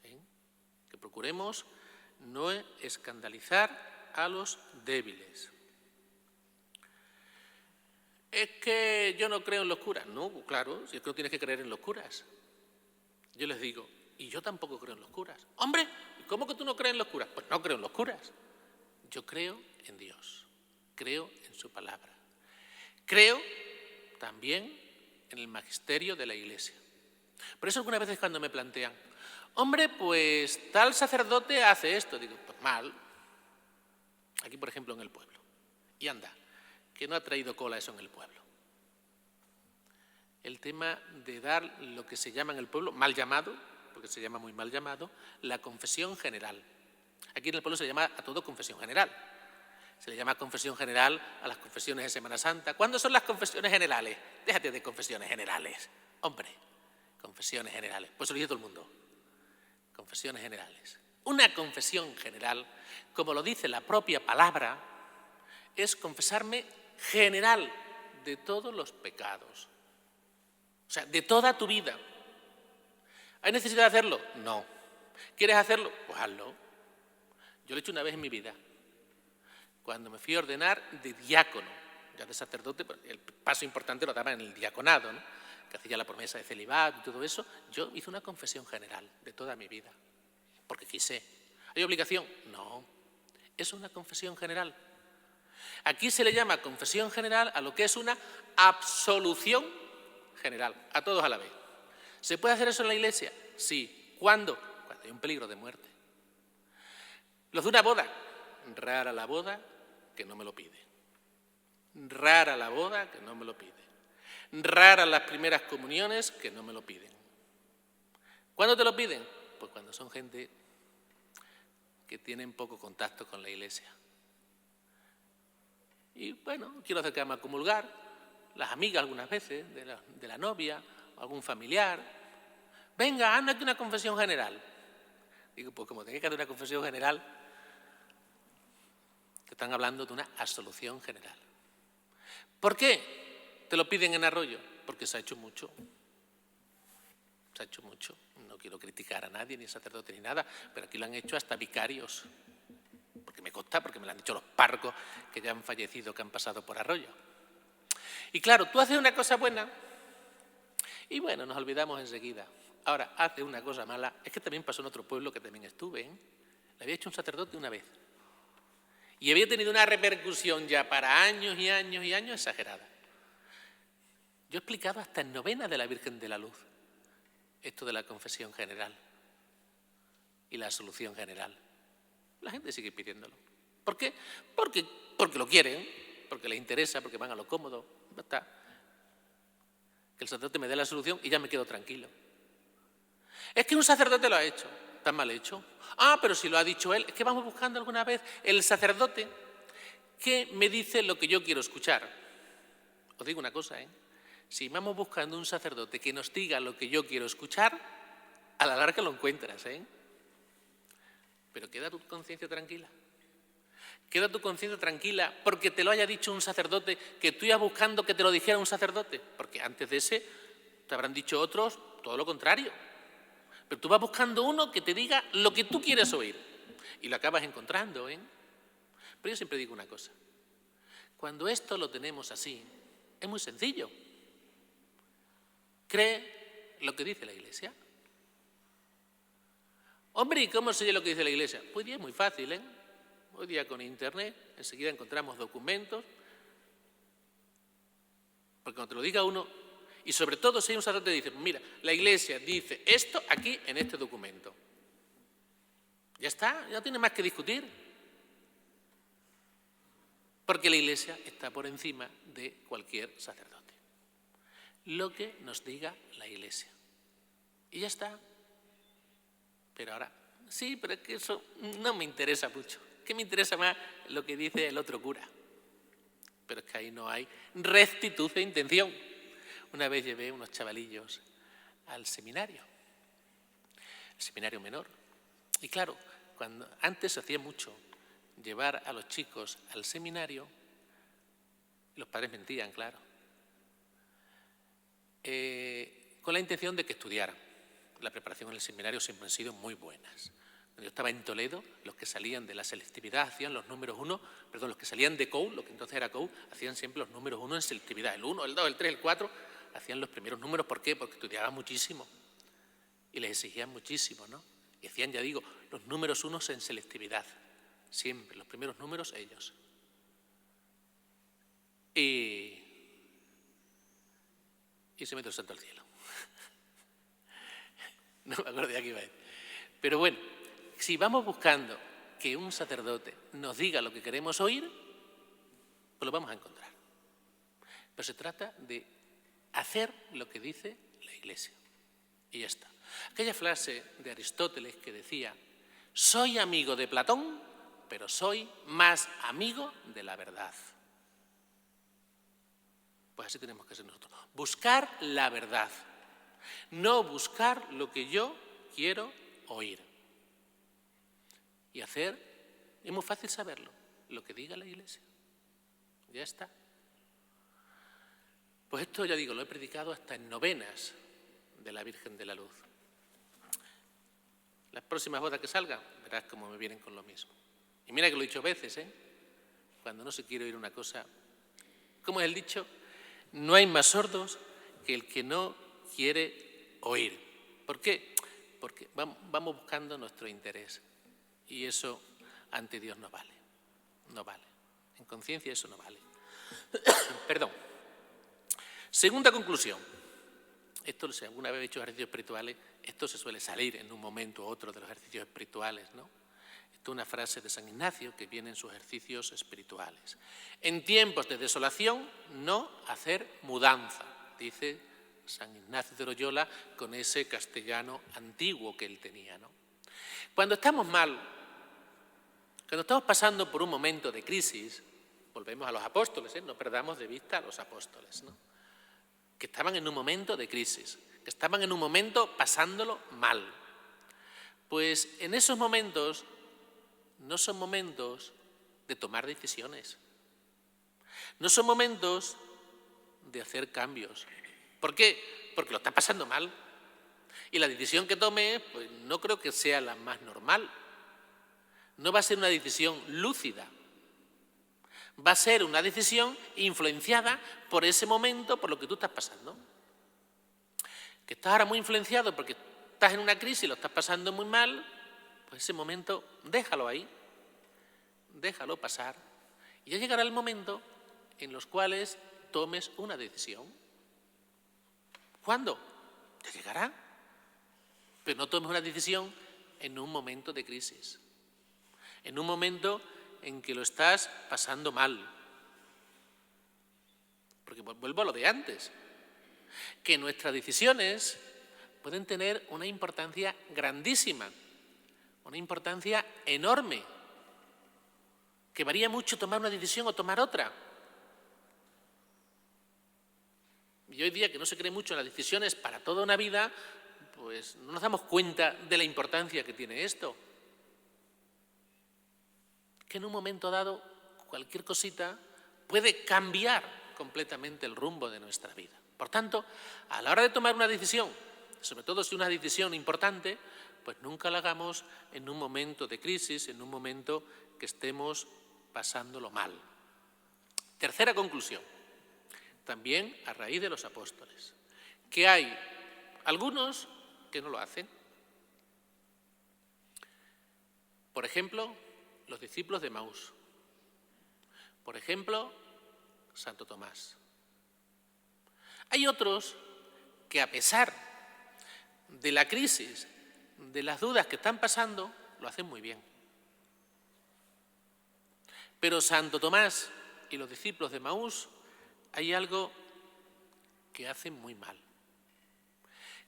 S1: Que procuremos no escandalizar a los débiles. Es que yo no creo en los curas. No, claro, si es que no tienes que creer en los curas. Yo les digo, y yo tampoco creo en los curas. Hombre, ¿cómo que tú no crees en los curas? Pues no creo en los curas. Yo creo en Dios, creo en su palabra. Creo también en el magisterio de la Iglesia. Por eso algunas veces cuando me plantean, hombre, pues tal sacerdote hace esto, digo, pues mal. Aquí, por ejemplo, en el pueblo. Y anda, que no ha traído cola eso en el pueblo. El tema de dar lo que se llama en el pueblo, mal llamado, porque se llama muy mal llamado, la confesión general. Aquí en el pueblo se le llama a todo confesión general. Se le llama confesión general a las confesiones de Semana Santa. ¿Cuándo son las confesiones generales? Déjate de confesiones generales. Hombre, confesiones generales. Pues lo dice todo el mundo. Confesiones generales. Una confesión general, como lo dice la propia palabra, es confesarme general de todos los pecados. O sea, de toda tu vida. ¿Hay necesidad de hacerlo? No. ¿Quieres hacerlo? Pues hazlo. Yo lo he hecho una vez en mi vida. Cuando me fui a ordenar de diácono, ya de sacerdote, el paso importante lo daba en el diaconado, ¿no? Que hacía la promesa de celibato y todo eso, yo hice una confesión general de toda mi vida, porque quise. ¿Hay obligación? No. Es una confesión general. Aquí se le llama confesión general a lo que es una absolución general, a todos a la vez. ¿Se puede hacer eso en la iglesia? Sí. ¿Cuándo? Cuando hay un peligro de muerte. Los de una boda, rara la boda que no me lo pide. Rara la boda que no me lo pide. Raras las primeras comuniones que no me lo piden. ¿Cuándo te lo piden? Pues cuando son gente que tienen poco contacto con la iglesia. Y bueno, quiero acercarme a comulgar, las amigas algunas veces de la novia, o algún familiar. Venga, hazme aquí una confesión general. Digo, pues como tenés que hacer una confesión general, te están hablando de una absolución general. ¿Por qué te lo piden en Arroyo? Porque se ha hecho mucho. Se ha hecho mucho. No quiero criticar a nadie, ni sacerdote, ni nada, pero aquí lo han hecho hasta vicarios. Porque me consta, porque me lo han dicho los párrocos que ya han fallecido, que han pasado por Arroyo. Y claro, tú haces una cosa buena y bueno, nos olvidamos enseguida. Ahora, haces una cosa mala. Es que también pasó en otro pueblo que también estuve, ¿eh? Le había hecho un sacerdote una vez. Y había tenido una repercusión ya para años y años y años exagerada. Yo he explicado hasta en novena de la Virgen de la Luz esto de la confesión general y la absolución general. La gente sigue pidiéndolo. ¿Por qué? Porque lo quieren, porque les interesa, porque van a lo cómodo. No está. Que el sacerdote me dé la solución y ya me quedo tranquilo. Es que un sacerdote lo ha hecho. ¿Está mal hecho? Ah, pero si lo ha dicho él. Es que vamos buscando alguna vez el sacerdote que me dice lo que yo quiero escuchar. Os digo una cosa, ¿eh? Si vamos buscando un sacerdote que nos diga lo que yo quiero escuchar, a la larga lo encuentras, ¿eh? Pero queda tu conciencia tranquila. Queda tu conciencia tranquila porque te lo haya dicho un sacerdote que tú ibas buscando que te lo dijera un sacerdote. Porque antes de ese te habrán dicho otros todo lo contrario. Pero tú vas buscando uno que te diga lo que tú quieres oír. Y lo acabas encontrando, ¿eh? Pero yo siempre digo una cosa. Cuando esto lo tenemos así, es muy sencillo. Cree lo que dice la Iglesia. Hombre, ¿y cómo sé yo lo que dice la Iglesia? Pues es muy fácil, ¿eh? Hoy día con Internet enseguida encontramos documentos. Porque cuando te lo diga uno, y sobre todo si hay un sacerdote que dice, mira, la Iglesia dice esto aquí en este documento. Ya está, ya no tiene más que discutir. Porque la Iglesia está por encima de cualquier sacerdote. Lo que nos diga la Iglesia. Y ya está. Pero ahora, sí, pero es que eso no me interesa mucho. Que me interesa más lo que dice el otro cura. Pero es que ahí no hay rectitud de intención. Una vez llevé unos chavalillos al seminario, el seminario menor. Y claro, antes se hacía mucho llevar a los chicos al seminario, y los padres mentían, claro, con la intención de que estudiaran. La preparación en el seminario siempre han sido muy buenas. Cuando yo estaba en Toledo, los que salían de la selectividad hacían los números 1, los que salían de COU, lo que entonces era COU, hacían siempre los números 1 en selectividad. El 1, el 2, el 3, el 4, hacían los primeros números. ¿Por qué? Porque estudiaban muchísimo y les exigían muchísimo, ¿no? Y hacían, ya digo, los números 1 en selectividad. Siempre, los primeros números ellos. Y se metió el santo al cielo. No me acuerdo de qué iba a decir. Pero bueno, si vamos buscando que un sacerdote nos diga lo que queremos oír, pues lo vamos a encontrar. Pero se trata de hacer lo que dice la Iglesia. Y ya está. Aquella frase de Aristóteles que decía: soy amigo de Platón, pero soy más amigo de la verdad. Pues así tenemos que ser nosotros. Buscar la verdad, no buscar lo que yo quiero oír. Y hacer, es muy fácil saberlo, lo que diga la Iglesia. Ya está. Pues esto, ya digo, lo he predicado hasta en novenas de la Virgen de la Luz. Las próximas bodas que salgan, verás cómo me vienen con lo mismo. Y mira que lo he dicho veces, cuando no se quiere oír una cosa. ¿Cómo es el dicho? No hay más sordos que el que no quiere oír. ¿Por qué? Porque vamos buscando nuestro interés. Y eso ante Dios no vale. No vale. En conciencia eso no vale. Perdón. Segunda conclusión. Esto, si alguna vez he hecho ejercicios espirituales, esto se suele salir en un momento u otro de los ejercicios espirituales, ¿no? Esto es una frase de San Ignacio que viene en sus ejercicios espirituales. En tiempos de desolación, no hacer mudanza, dice San Ignacio de Loyola con ese castellano antiguo que él tenía, ¿no? Cuando estamos mal, cuando estamos pasando por un momento de crisis, volvemos a los apóstoles, no perdamos de vista a los apóstoles, ¿no? Que estaban en un momento de crisis, que estaban en un momento pasándolo mal. Pues en esos momentos no son momentos de tomar decisiones, no son momentos de hacer cambios. ¿Por qué? Porque lo está pasando mal. Y la decisión que tome, pues no creo que sea la más normal. No va a ser una decisión lúcida. Va a ser una decisión influenciada por ese momento, por lo que tú estás pasando. Que estás ahora muy influenciado porque estás en una crisis y lo estás pasando muy mal, pues ese momento déjalo ahí, déjalo pasar. Y ya llegará el momento en los cuales tomes una decisión. ¿Cuándo? Ya llegará. Pero no tomes una decisión en un momento de crisis, en un momento en que lo estás pasando mal. Porque vuelvo a lo de antes, que nuestras decisiones pueden tener una importancia grandísima, una importancia enorme, que varía mucho tomar una decisión o tomar otra. Y hoy día, que no se cree mucho en las decisiones para toda una vida, pues no nos damos cuenta de la importancia que tiene esto. Que en un momento dado cualquier cosita puede cambiar completamente el rumbo de nuestra vida. Por tanto, a la hora de tomar una decisión, sobre todo si es una decisión importante, pues nunca la hagamos en un momento de crisis, en un momento que estemos pasándolo mal. Tercera conclusión, también a raíz de los apóstoles, que hay algunos que no lo hacen. Por ejemplo, los discípulos de Emaús. Por ejemplo, Santo Tomás. Hay otros que, a pesar de la crisis, de las dudas que están pasando, lo hacen muy bien. Pero Santo Tomás y los discípulos de Emaús, hay algo que hacen muy mal,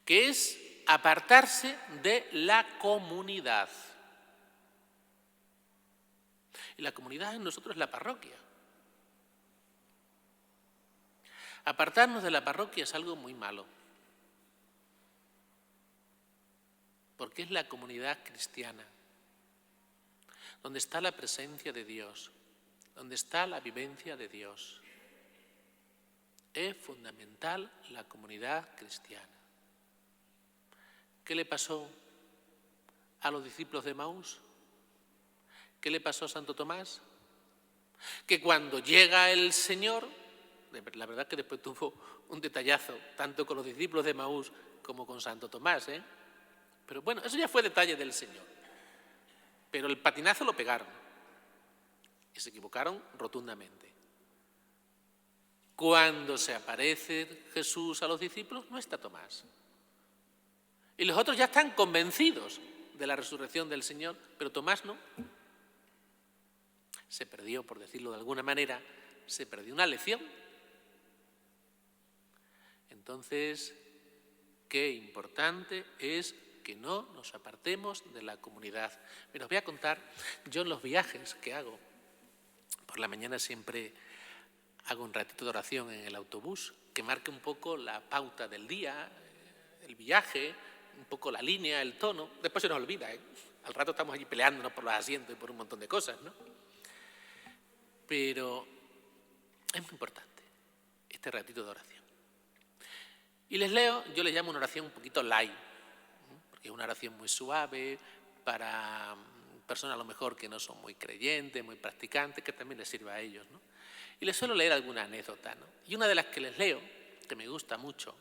S1: que es apartarse de la comunidad. Y la comunidad en nosotros es la parroquia. Apartarnos de la parroquia es algo muy malo, porque es la comunidad cristiana, donde está la presencia de Dios, donde está la vivencia de Dios. Es fundamental la comunidad cristiana. ¿Qué le pasó a los discípulos de Emaús? ¿Qué le pasó a Santo Tomás? Que cuando llega el Señor, la verdad es que después tuvo un detallazo, tanto con los discípulos de Emaús como con Santo Tomás, Pero bueno, eso ya fue detalle del Señor. Pero el patinazo lo pegaron y se equivocaron rotundamente. Cuando se aparece Jesús a los discípulos, no está Tomás. Y los otros ya están convencidos de la resurrección del Señor, pero Tomás no. Se perdió, por decirlo de alguna manera, se perdió una lección. Entonces, qué importante es que no nos apartemos de la comunidad. Mira, os voy a contar, yo en los viajes que hago, por la mañana siempre hago un ratito de oración en el autobús, que marque un poco la pauta del día, el viaje, un poco la línea, el tono. Después se nos olvida, ¿eh? Al rato estamos allí peleándonos por los asientos y por un montón de cosas, ¿no? Pero es muy importante este ratito de oración. Y les leo, yo les llamo una oración un poquito light, porque es una oración muy suave para personas a lo mejor que no son muy creyentes, muy practicantes, que también les sirva a ellos, ¿no? Y les suelo leer alguna anécdota, ¿no? Y una de las que les leo, que me gusta mucho,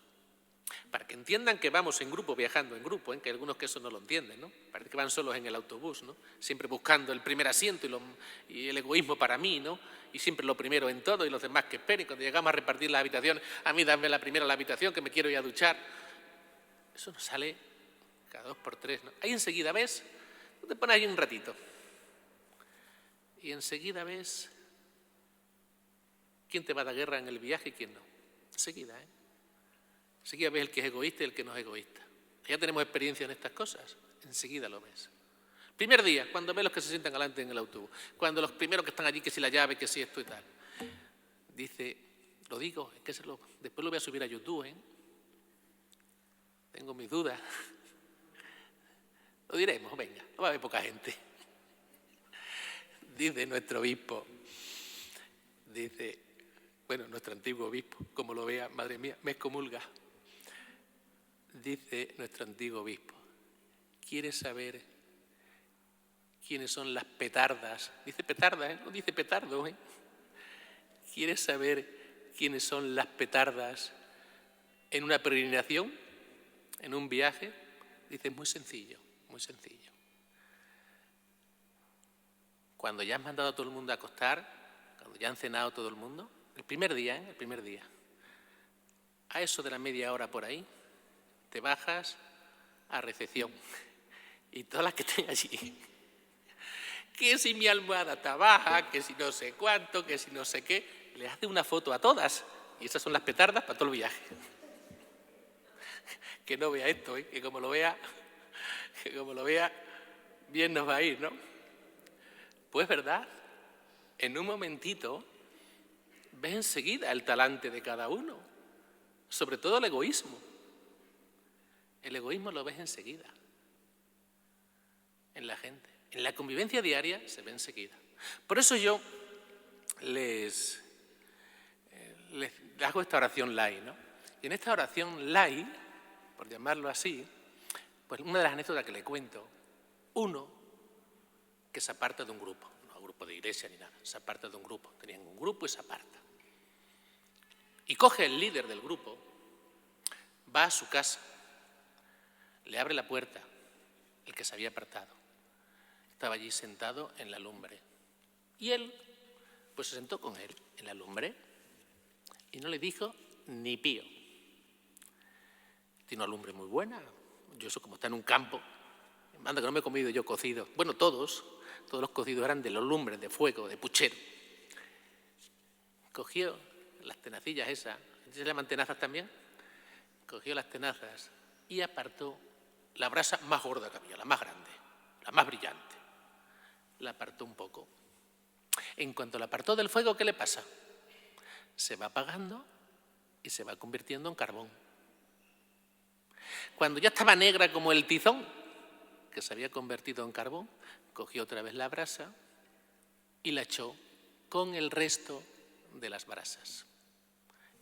S1: para que entiendan que vamos en grupo, viajando en grupo, que hay algunos que eso no lo entienden, ¿no? Parece que van solos en el autobús, ¿no? Siempre buscando el primer asiento y el egoísmo para mí, ¿no? Y siempre lo primero en todo y los demás que esperen. Cuando llegamos a repartir las habitaciones, a mí dame la primera la habitación que me quiero ir a duchar. Eso nos sale cada 2 por 3, ¿no? Ahí enseguida ves, tú te pones ahí un ratito y enseguida ves quién te va a dar guerra en el viaje y quién no. Enseguida, ¿eh? Enseguida ves el que es egoísta y el que no es egoísta. Ya tenemos experiencia en estas cosas, enseguida lo ves. Primer día, cuando ves los que se sientan adelante en el autobús, cuando los primeros que están allí, que si la llave, que si esto y tal. Dice, lo digo, es que después lo voy a subir a YouTube, ¿eh? Tengo mis dudas. Lo diremos, venga, no va a haber poca gente. Dice nuestro obispo, nuestro antiguo obispo, como lo vea, madre mía, me excomulga. Dice nuestro antiguo obispo, ¿quieres saber quiénes son las petardas? Dice petardas, ¿eh? No dice petardo, ¿eh? ¿Quieres saber quiénes son las petardas en una peregrinación, en un viaje? Dice, muy sencillo, muy sencillo. Cuando ya has mandado a todo el mundo a acostar, cuando ya han cenado todo el mundo, el primer día, a eso de la media hora por ahí, te bajas a recepción y todas las que estén allí, que si mi almohada está baja, que si no sé cuánto, que si no sé qué, le hace una foto a todas y esas son las petardas para todo el viaje. Que no vea esto, ¿eh? que como lo vea, bien nos va a ir, ¿no? Pues verdad, en un momentito ves enseguida el talante de cada uno, sobre todo el egoísmo. El egoísmo lo ves enseguida en la gente. En la convivencia diaria se ve enseguida. Por eso yo les hago esta oración light, ¿no? Y en esta oración light, por llamarlo así, pues una de las anécdotas que le cuento, uno que se aparta de un grupo, no un grupo de iglesia ni nada, se aparta de un grupo, tenían un grupo y se aparta. Y coge el líder del grupo, va a su casa, le abre la puerta, el que se había apartado. Estaba allí sentado en la lumbre. Y él, pues se sentó con él en la lumbre y no le dijo ni pío. Tiene una lumbre muy buena. Yo eso como está en un campo, manda que no me he comido yo cocido. Bueno, todos los cocidos eran de los lumbres, de fuego, de puchero. Cogió las tenacillas esas, ¿se llaman tenazas también? Cogió las tenazas y apartó la brasa más gorda que había, la más grande, la más brillante. La apartó un poco. En cuanto la apartó del fuego, ¿qué le pasa? Se va apagando y se va convirtiendo en carbón. Cuando ya estaba negra como el tizón, que se había convertido en carbón, cogió otra vez la brasa y la echó con el resto de las brasas.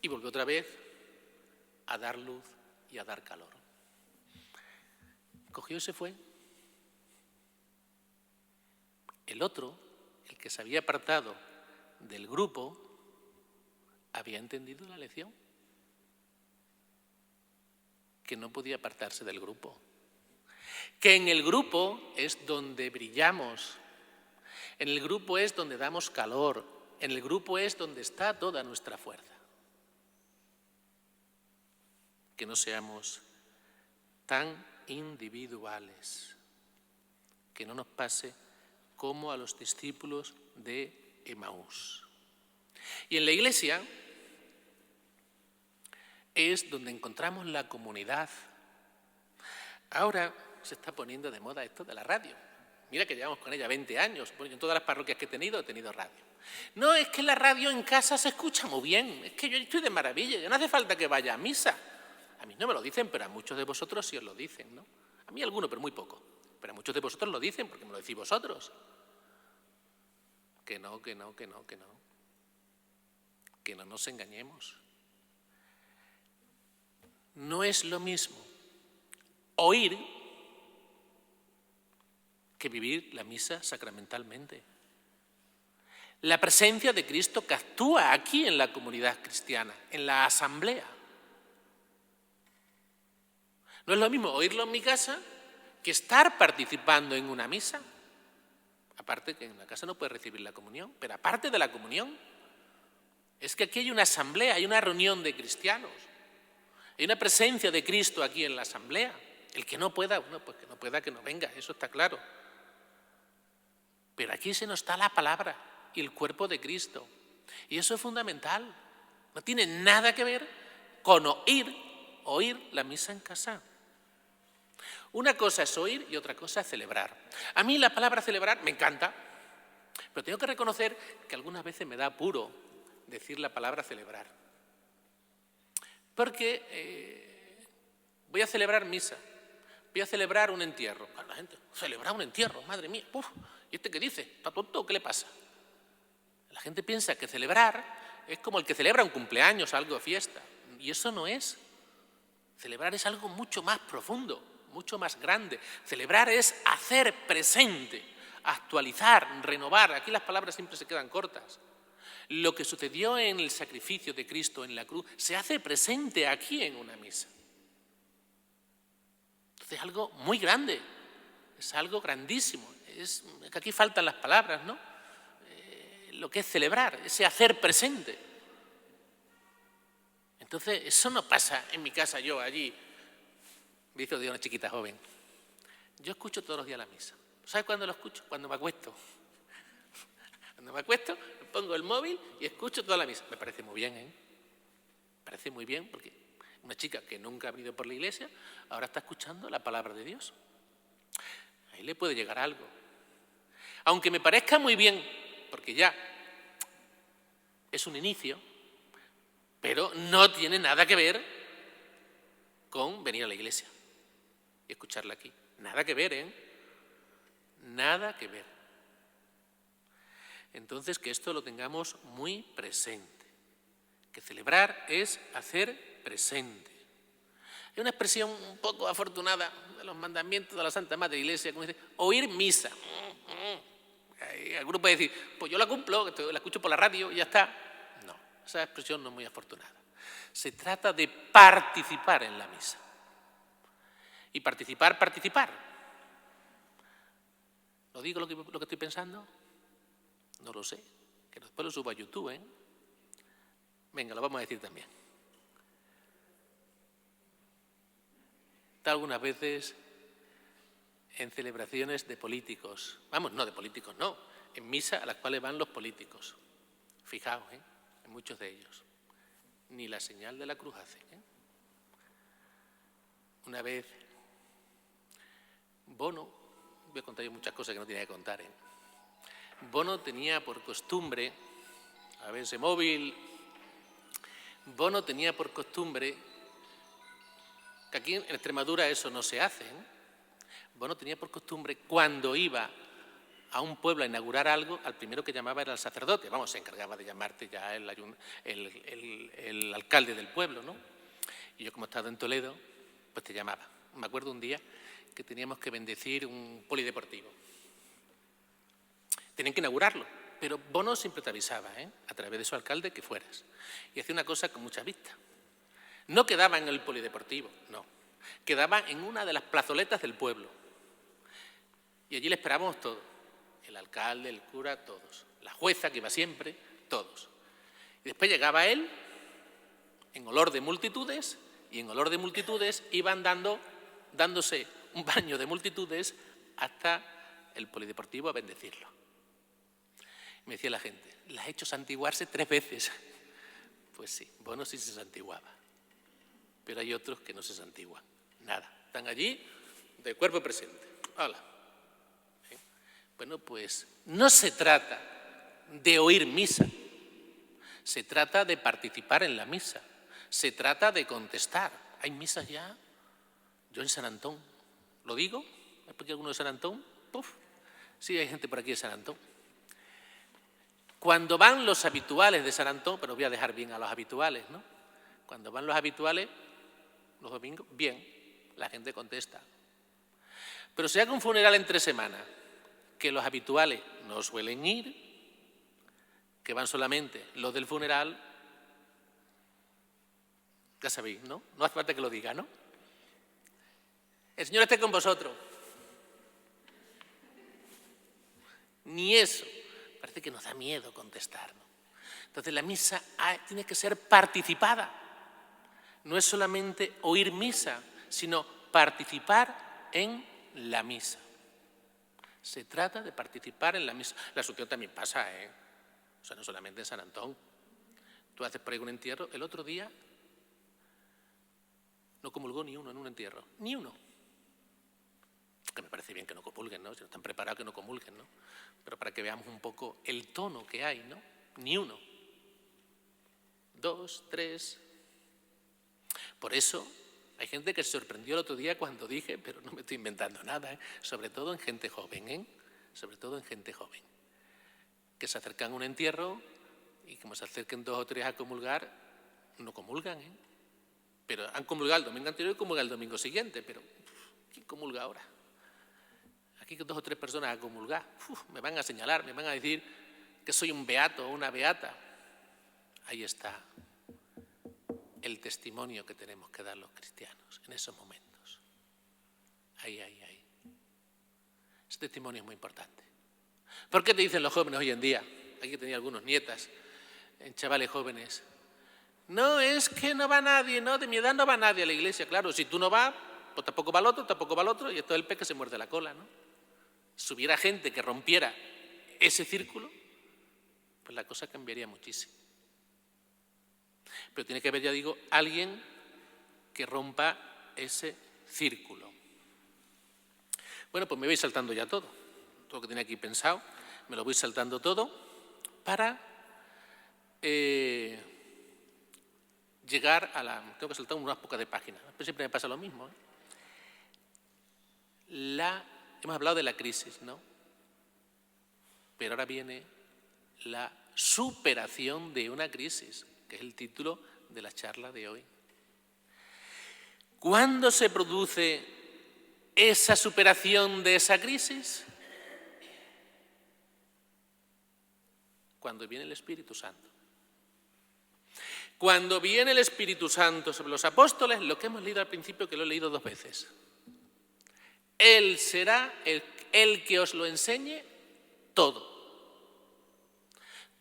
S1: Y volvió otra vez a dar luz y a dar calor. Cogió y se fue. El otro, el que se había apartado del grupo, había entendido la lección. Que no podía apartarse del grupo. Que en el grupo es donde brillamos. En el grupo es donde damos calor. En el grupo es donde está toda nuestra fuerza. Que no seamos tan individuales. Que no nos pase como a los discípulos de Emaús. Y en la Iglesia es donde encontramos la comunidad Ahora se está poniendo de moda esto de la radio. Mira que llevamos con ella 20 años. Bueno, en todas las parroquias que he tenido radio. No, es que la radio en casa se escucha muy bien. Es que yo estoy de maravilla. No hace falta que vaya a misa. A mí no me lo dicen, pero a muchos de vosotros sí os lo dicen, ¿no? A mí alguno, pero muy poco. Pero a muchos de vosotros lo dicen porque me lo decís vosotros. Que no. Que no nos engañemos. No es lo mismo oír que vivir la misa sacramentalmente. La presencia de Cristo que actúa aquí en la comunidad cristiana, en la asamblea. No es lo mismo oírlo en mi casa que estar participando en una misa. Aparte que en la casa no puedes recibir la comunión, pero aparte de la comunión, es que aquí hay una asamblea, hay una reunión de cristianos. Hay una presencia de Cristo aquí en la asamblea. El que no pueda, bueno, pues que no pueda, que no venga, eso está claro. Pero aquí se nos da la palabra y el cuerpo de Cristo. Y eso es fundamental. No tiene nada que ver con oír la misa en casa. Una cosa es oír y otra cosa es celebrar. A mí la palabra celebrar me encanta, pero tengo que reconocer que algunas veces me da apuro decir la palabra celebrar. Porque voy a celebrar misa, voy a celebrar un entierro. La gente, celebrar un entierro, madre mía, uf, ¿y este qué dice? ¿Está tonto o qué le pasa? La gente piensa que celebrar es como el que celebra un cumpleaños, algo de fiesta, y eso no es. Celebrar es algo mucho más profundo, mucho más grande. Celebrar es hacer presente, actualizar, renovar. Aquí las palabras siempre se quedan cortas. Lo que sucedió en el sacrificio de Cristo en la cruz se hace presente aquí en una misa. Entonces es algo muy grande, es algo grandísimo. Es que aquí faltan las palabras, ¿no? Lo que es celebrar, ese hacer presente. Entonces eso no pasa en mi casa, yo allí, me hizo de una chiquita joven. Yo escucho todos los días la misa. ¿Sabes cuándo lo escucho? Cuando me acuesto. Cuando me acuesto, me pongo el móvil y escucho toda la misa. Me parece muy bien, ¿eh? Me parece muy bien porque una chica que nunca ha venido por la iglesia, ahora está escuchando la palabra de Dios. Ahí le puede llegar algo. Aunque me parezca muy bien, porque ya es un inicio, pero no tiene nada que ver con venir a la iglesia y escucharla aquí. Nada que ver, ¿eh? Nada que ver. Entonces, que esto lo tengamos muy presente. Que celebrar es hacer presente. Hay una expresión un poco afortunada de los mandamientos de la Santa Madre Iglesia, como dice, oír misa. Alguno puede decir, pues yo la cumplo, la escucho por la radio y ya está. No, esa expresión no es muy afortunada. Se trata de participar en la misa. Y participar. ¿No digo lo que estoy pensando? No lo sé, que después lo subo a YouTube, ¿eh? Venga, lo vamos a decir también. Está algunas veces en celebraciones de políticos, vamos, no de políticos, no, en misa a las cuales van los políticos. Fijaos, en muchos de ellos. Ni la señal de la cruz hacen, ¿eh? Una vez, Bono, voy a contar yo muchas cosas que no tenía que contar, ¿eh? Bono tenía por costumbre, a ver ese móvil, Bono tenía por costumbre, que aquí en Extremadura eso no se hace, ¿eh? Bono tenía por costumbre, cuando iba a un pueblo a inaugurar algo, al primero que llamaba era el sacerdote, vamos, se encargaba de llamarte ya el alcalde del pueblo, ¿no? Y yo como he estado en Toledo, pues te llamaba. Me acuerdo un día que teníamos que bendecir un polideportivo. Tenían que inaugurarlo, pero Bono siempre te avisaba, a través de su alcalde, que fueras. Y hacía una cosa con mucha vista. No quedaba en el polideportivo, no. Quedaba en una de las plazoletas del pueblo. Y allí le esperábamos todos. El alcalde, el cura, todos. La jueza, que iba siempre, todos. Y después llegaba él, en olor de multitudes, y en olor de multitudes iban dándose un baño de multitudes hasta el polideportivo a bendecirlo. Me decía la gente, ¿la has hecho santiguarse 3 veces? Pues sí, Bono sí se santiguaba. Pero hay otros que no se santiguan. Nada, están allí del cuerpo presente. Hola. Bueno, pues no se trata de oír misa, se trata de participar en la misa, se trata de contestar. ¿Hay misas ya? Yo en San Antón, ¿lo digo? ¿Hay por aquí alguno de San Antón? Puf. Sí, hay gente por aquí de San Antón. Cuando van los habituales de San Antón, pero voy a dejar bien a los habituales, ¿no? Cuando van los habituales, los domingos, bien, la gente contesta. Pero si hace un funeral entre semanas, que los habituales no suelen ir, que van solamente los del funeral, ya sabéis, ¿no? No hace falta que lo diga, ¿no? El Señor esté con vosotros. Ni eso. Parece que nos da miedo contestar, ¿no? Entonces la misa tiene que ser participada. No es solamente oír misa, sino participar en la misa. Se trata de participar en la misa. La Asunción también pasa, ¿eh? O sea, no solamente en San Antón. Tú haces por ahí un entierro. El otro día no comulgó ni uno en un entierro. Ni uno. Que me parece bien que no comulguen, ¿no? Si no están preparados, que no comulguen, ¿no? Pero para que veamos un poco el tono que hay, ¿no? Ni uno. 2, 3. Por eso hay gente que se sorprendió el otro día cuando dije, pero no me estoy inventando nada, ¿eh? Sobre todo en gente joven, ¿eh? Sobre todo en gente joven. Que se acercan a un entierro y como se acerquen 2 o 3 a comulgar, no comulgan, ¿eh? Pero han comulgado el domingo anterior y comulgan el domingo siguiente, pero ¿quién comulga ahora? Aquí que 2 o 3 personas a comulgar, me van a señalar, me van a decir que soy un beato o una beata. Ahí está el testimonio que tenemos que dar los cristianos en esos momentos. Ahí. Ese testimonio es muy importante. ¿Por qué te dicen los jóvenes hoy en día? Aquí tenía algunos nietas, chavales jóvenes. No, es que no va nadie, no, de mi edad no va nadie a la iglesia. Claro, si tú no vas, pues tampoco va el otro, y esto es el pez que se muerde la cola, ¿no? Si hubiera gente que rompiera ese círculo, pues la cosa cambiaría muchísimo. Pero tiene que haber, ya digo, alguien que rompa ese círculo. Bueno, pues me voy saltando ya todo lo que tenía aquí pensado, me lo voy saltando todo para llegar a la... Tengo que saltar unas pocas de páginas, pero siempre me pasa lo mismo, ¿eh? Hemos hablado de la crisis, ¿no? Pero ahora viene la superación de una crisis, que es el título de la charla de hoy. ¿Cuándo se produce esa superación de esa crisis? Cuando viene el Espíritu Santo. Cuando viene el Espíritu Santo sobre los apóstoles, lo que hemos leído al principio, que lo he leído 2 veces. Él será el que os lo enseñe todo.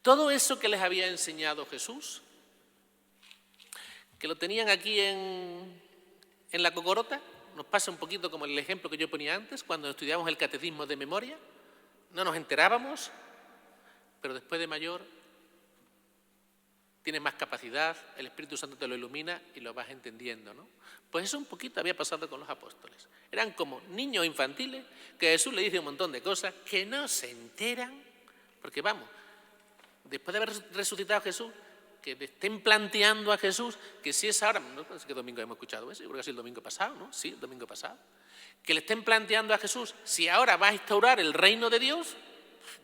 S1: Todo eso que les había enseñado Jesús, que lo tenían aquí en la cocorota, nos pasa un poquito como el ejemplo que yo ponía antes, cuando estudiábamos el catecismo de memoria, no nos enterábamos, pero después de mayor tienes más capacidad, el Espíritu Santo te lo ilumina y lo vas entendiendo, ¿no? Pues eso un poquito había pasado con los apóstoles. Eran como niños infantiles que Jesús le dice un montón de cosas que no se enteran, porque vamos, después de haber resucitado a Jesús, que le estén planteando a Jesús que si es ahora, no sé qué domingo hemos escuchado eso, yo creo que es el domingo pasado, ¿no? Sí, el domingo pasado. Que le estén planteando a Jesús si ahora va a instaurar el reino de Dios,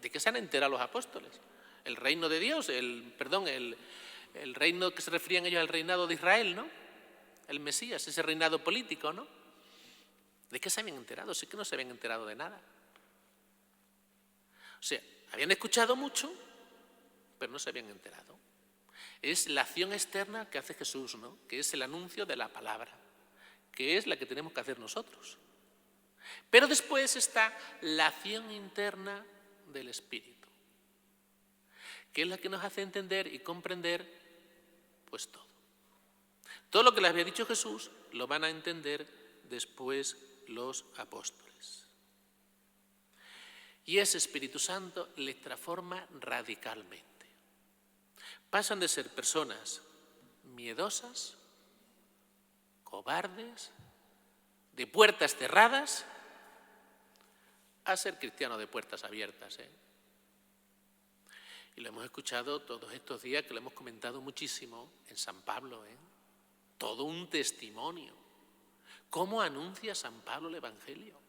S1: ¿de qué se han enterado los apóstoles? El reino de Dios, el reino que se referían ellos al reinado de Israel, ¿no? El Mesías, ese reinado político, ¿no? ¿De qué se habían enterado? Sí que no se habían enterado de nada. O sea, habían escuchado mucho, pero no se habían enterado. Es la acción externa que hace Jesús, ¿no? Que es el anuncio de la palabra, que es la que tenemos que hacer nosotros. Pero después está la acción interna del Espíritu, que es la que nos hace entender y comprender pues todo. Todo lo que les había dicho Jesús lo van a entender después los apóstoles. Y ese Espíritu Santo les transforma radicalmente. Pasan de ser personas miedosas, cobardes, de puertas cerradas a ser cristiano de puertas abiertas. Y lo hemos escuchado todos estos días, que lo hemos comentado muchísimo en San Pablo. Todo un testimonio. ¿Cómo anuncia San Pablo el Evangelio?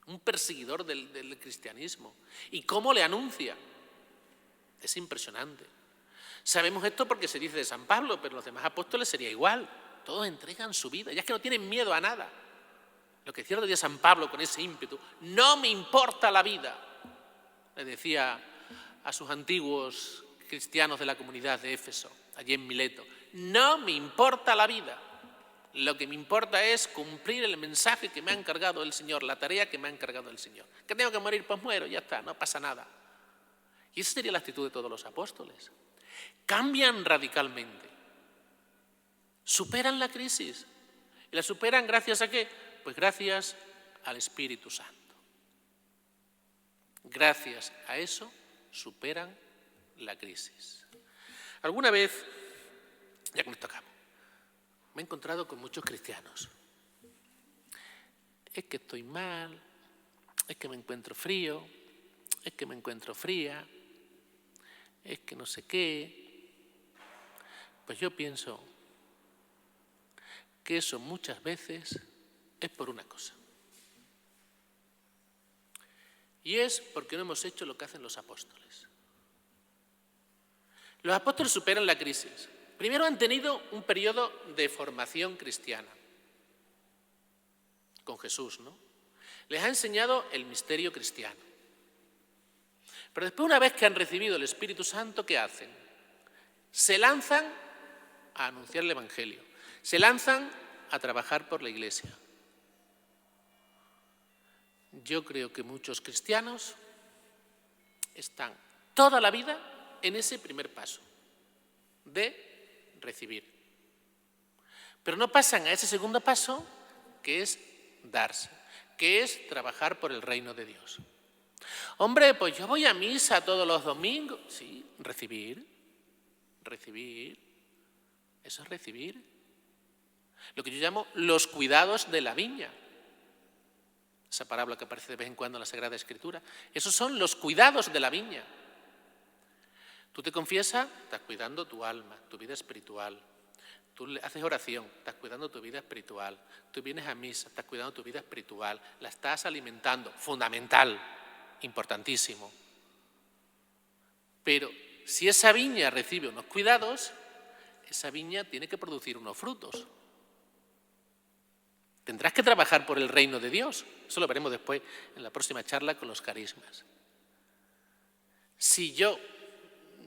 S1: Un perseguidor del cristianismo. ¿Y cómo le anuncia? Es impresionante. Sabemos esto porque se dice de San Pablo, pero los demás apóstoles sería igual. Todos entregan su vida, ya es que no tienen miedo a nada. Lo que decía el día San Pablo con ese ímpetu: no me importa la vida, le decía a sus antiguos cristianos de la comunidad de Éfeso, allí en Mileto. No me importa la vida, lo que me importa es cumplir el mensaje que me ha encargado el Señor, la tarea que me ha encargado el Señor. Que tengo que morir, pues muero, ya está, no pasa nada. Y esa sería la actitud de todos los apóstoles. Cambian radicalmente, superan la crisis. ¿Y la superan gracias a qué? Pues gracias al Espíritu Santo. Gracias a eso superan la crisis. Alguna vez, ya con esto acabo, me he encontrado con muchos cristianos. Es que estoy mal, es que me encuentro frío, es que me encuentro fría, es que no sé qué. Pues yo pienso que eso muchas veces es por una cosa. Y es porque no hemos hecho lo que hacen los apóstoles. Los apóstoles superan la crisis. Primero han tenido un periodo de formación cristiana con Jesús, ¿no? Les ha enseñado el misterio cristiano. Pero después, una vez que han recibido el Espíritu Santo, ¿qué hacen? Se lanzan a anunciar el Evangelio. Se lanzan a trabajar por la Iglesia. Yo creo que muchos cristianos están toda la vida en ese primer paso de recibir. Pero no pasan a ese segundo paso, que es darse, que es trabajar por el reino de Dios. Hombre, pues yo voy a misa todos los domingos. Sí, recibir. Eso es recibir. Lo que yo llamo los cuidados de la viña. Esa parábola que aparece de vez en cuando en la Sagrada Escritura. Esos son los cuidados de la viña. Tú te confiesas, estás cuidando tu alma, tu vida espiritual. Tú haces oración, estás cuidando tu vida espiritual. Tú vienes a misa, estás cuidando tu vida espiritual. La estás alimentando, fundamental, importantísimo. Pero si esa viña recibe unos cuidados, esa viña tiene que producir unos frutos. Tendrás que trabajar por el reino de Dios. Eso lo veremos después en la próxima charla con los carismas. Si yo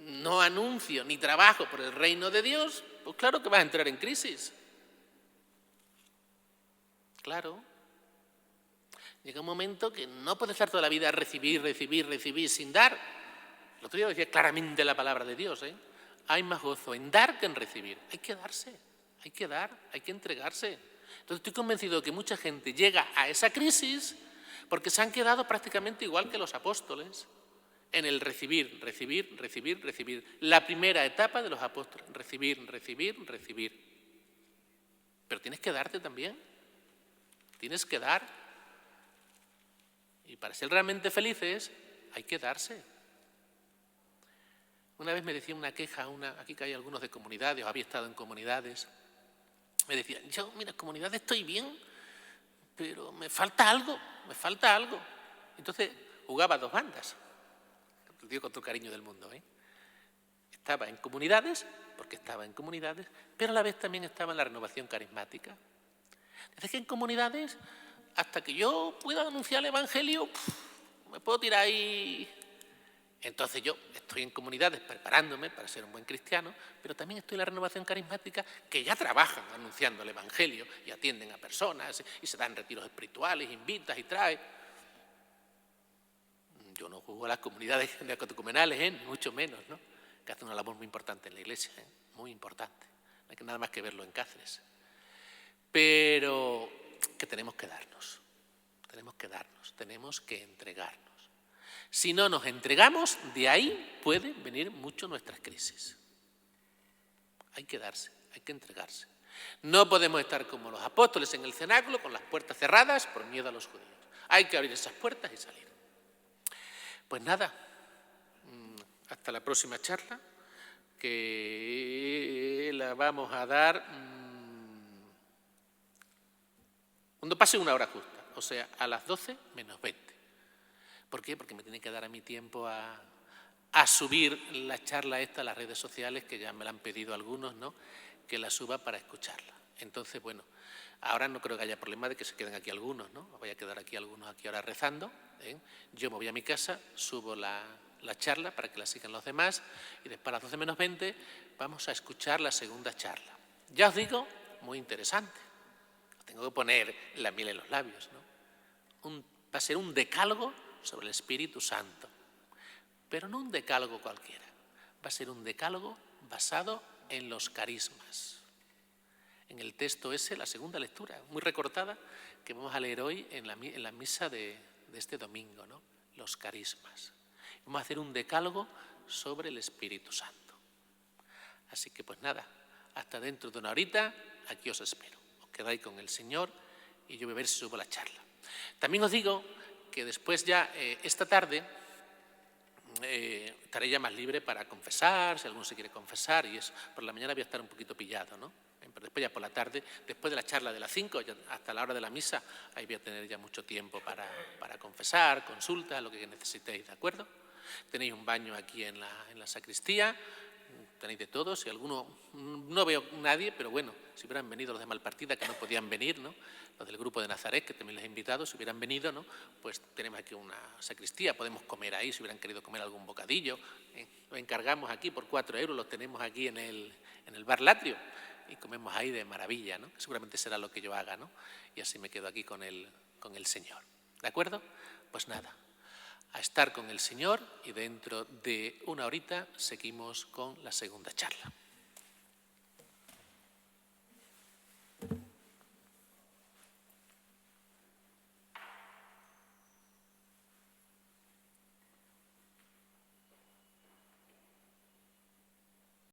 S1: no anuncio ni trabajo por el reino de Dios, pues claro que vas a entrar en crisis. Claro. Llega un momento que no puedes estar toda la vida recibir sin dar. El otro día decía claramente la palabra de Dios. Hay más gozo en dar que en recibir. Hay que darse, hay que dar, hay que entregarse. Entonces estoy convencido de que mucha gente llega a esa crisis porque se han quedado prácticamente igual que los apóstoles en el recibir. La primera etapa de los apóstoles, recibir. Pero tienes que darte también. Tienes que dar. Y para ser realmente felices hay que darse. Una vez me decía una queja, aquí que hay algunos de comunidades, o había estado en comunidades, me decía, yo, mira, en comunidades estoy bien, pero me falta algo. Entonces jugaba a dos bandas, lo digo con todo el cariño del mundo. Estaba en comunidades, pero a la vez también estaba en la renovación carismática. Dice que en comunidades, hasta que yo pueda anunciar el Evangelio, me puedo tirar ahí. Entonces yo estoy en comunidades preparándome para ser un buen cristiano, pero también estoy en la renovación carismática, que ya trabajan anunciando el Evangelio y atienden a personas y se dan retiros espirituales, invitas y traes. Yo no juzgo a las comunidades neocatecumenales, ni mucho menos, ¿no? Que hacen una labor muy importante en la Iglesia, muy importante. No hay nada más que verlo en Cáceres. Pero que tenemos que darnos, tenemos que entregarnos. Si no nos entregamos, de ahí pueden venir mucho nuestras crisis. Hay que darse, hay que entregarse. No podemos estar como los apóstoles en el cenáculo con las puertas cerradas por miedo a los judíos. Hay que abrir esas puertas y salir. Pues nada, hasta la próxima charla, que la vamos a dar cuando pase una hora justa, o sea, a las 12 menos 20. ¿Por qué? Porque me tiene que dar a mi tiempo a subir la charla esta a las redes sociales, que ya me la han pedido algunos, ¿no?, que la suba para escucharla. Entonces, bueno, ahora no creo que haya problema de que se queden aquí algunos, ¿no? Voy a quedar aquí algunos aquí ahora rezando, ¿eh? Yo me voy a mi casa, subo la charla para que la sigan los demás y después a las 12 menos 20 vamos a escuchar la segunda charla. Ya os digo, muy interesante. Tengo que poner la miel en los labios, ¿no? Va a ser un decálogo sobre el Espíritu Santo, pero no un decálogo cualquiera. Va a ser un decálogo basado en los carismas. En el texto ese, la segunda lectura, muy recortada, que vamos a leer hoy en la misa de este domingo, ¿no? Los carismas. Vamos a hacer un decálogo sobre el Espíritu Santo. Así que pues nada, hasta dentro de una horita, aquí os espero. Os quedáis con el Señor y yo voy a ver si subo la charla. También os digo que después ya, esta tarde, estaré ya más libre para confesar, si alguno se quiere confesar, y eso. Por la mañana voy a estar un poquito pillado, ¿no? Pero después ya por la tarde, después de la charla de las 5, hasta la hora de la misa, ahí voy a tener ya mucho tiempo para confesar, consultas, lo que necesitéis, ¿de acuerdo? Tenéis un baño aquí en la sacristía, tenéis de todo. Si alguno, no veo nadie, pero bueno, si hubieran venido los de Malpartida, que no podían venir, ¿no?, los del grupo de Nazaret, que también les he invitado, si hubieran venido, ¿no?, pues tenemos aquí una sacristía, podemos comer ahí, si hubieran querido comer algún bocadillo. Lo encargamos aquí por 4 euros, los tenemos aquí en el bar Latrio, y comemos ahí de maravilla, ¿no? Seguramente será lo que yo haga, ¿no? Y así me quedo aquí con el Señor. ¿De acuerdo? Pues nada, a estar con el Señor, y dentro de una horita seguimos con la segunda charla.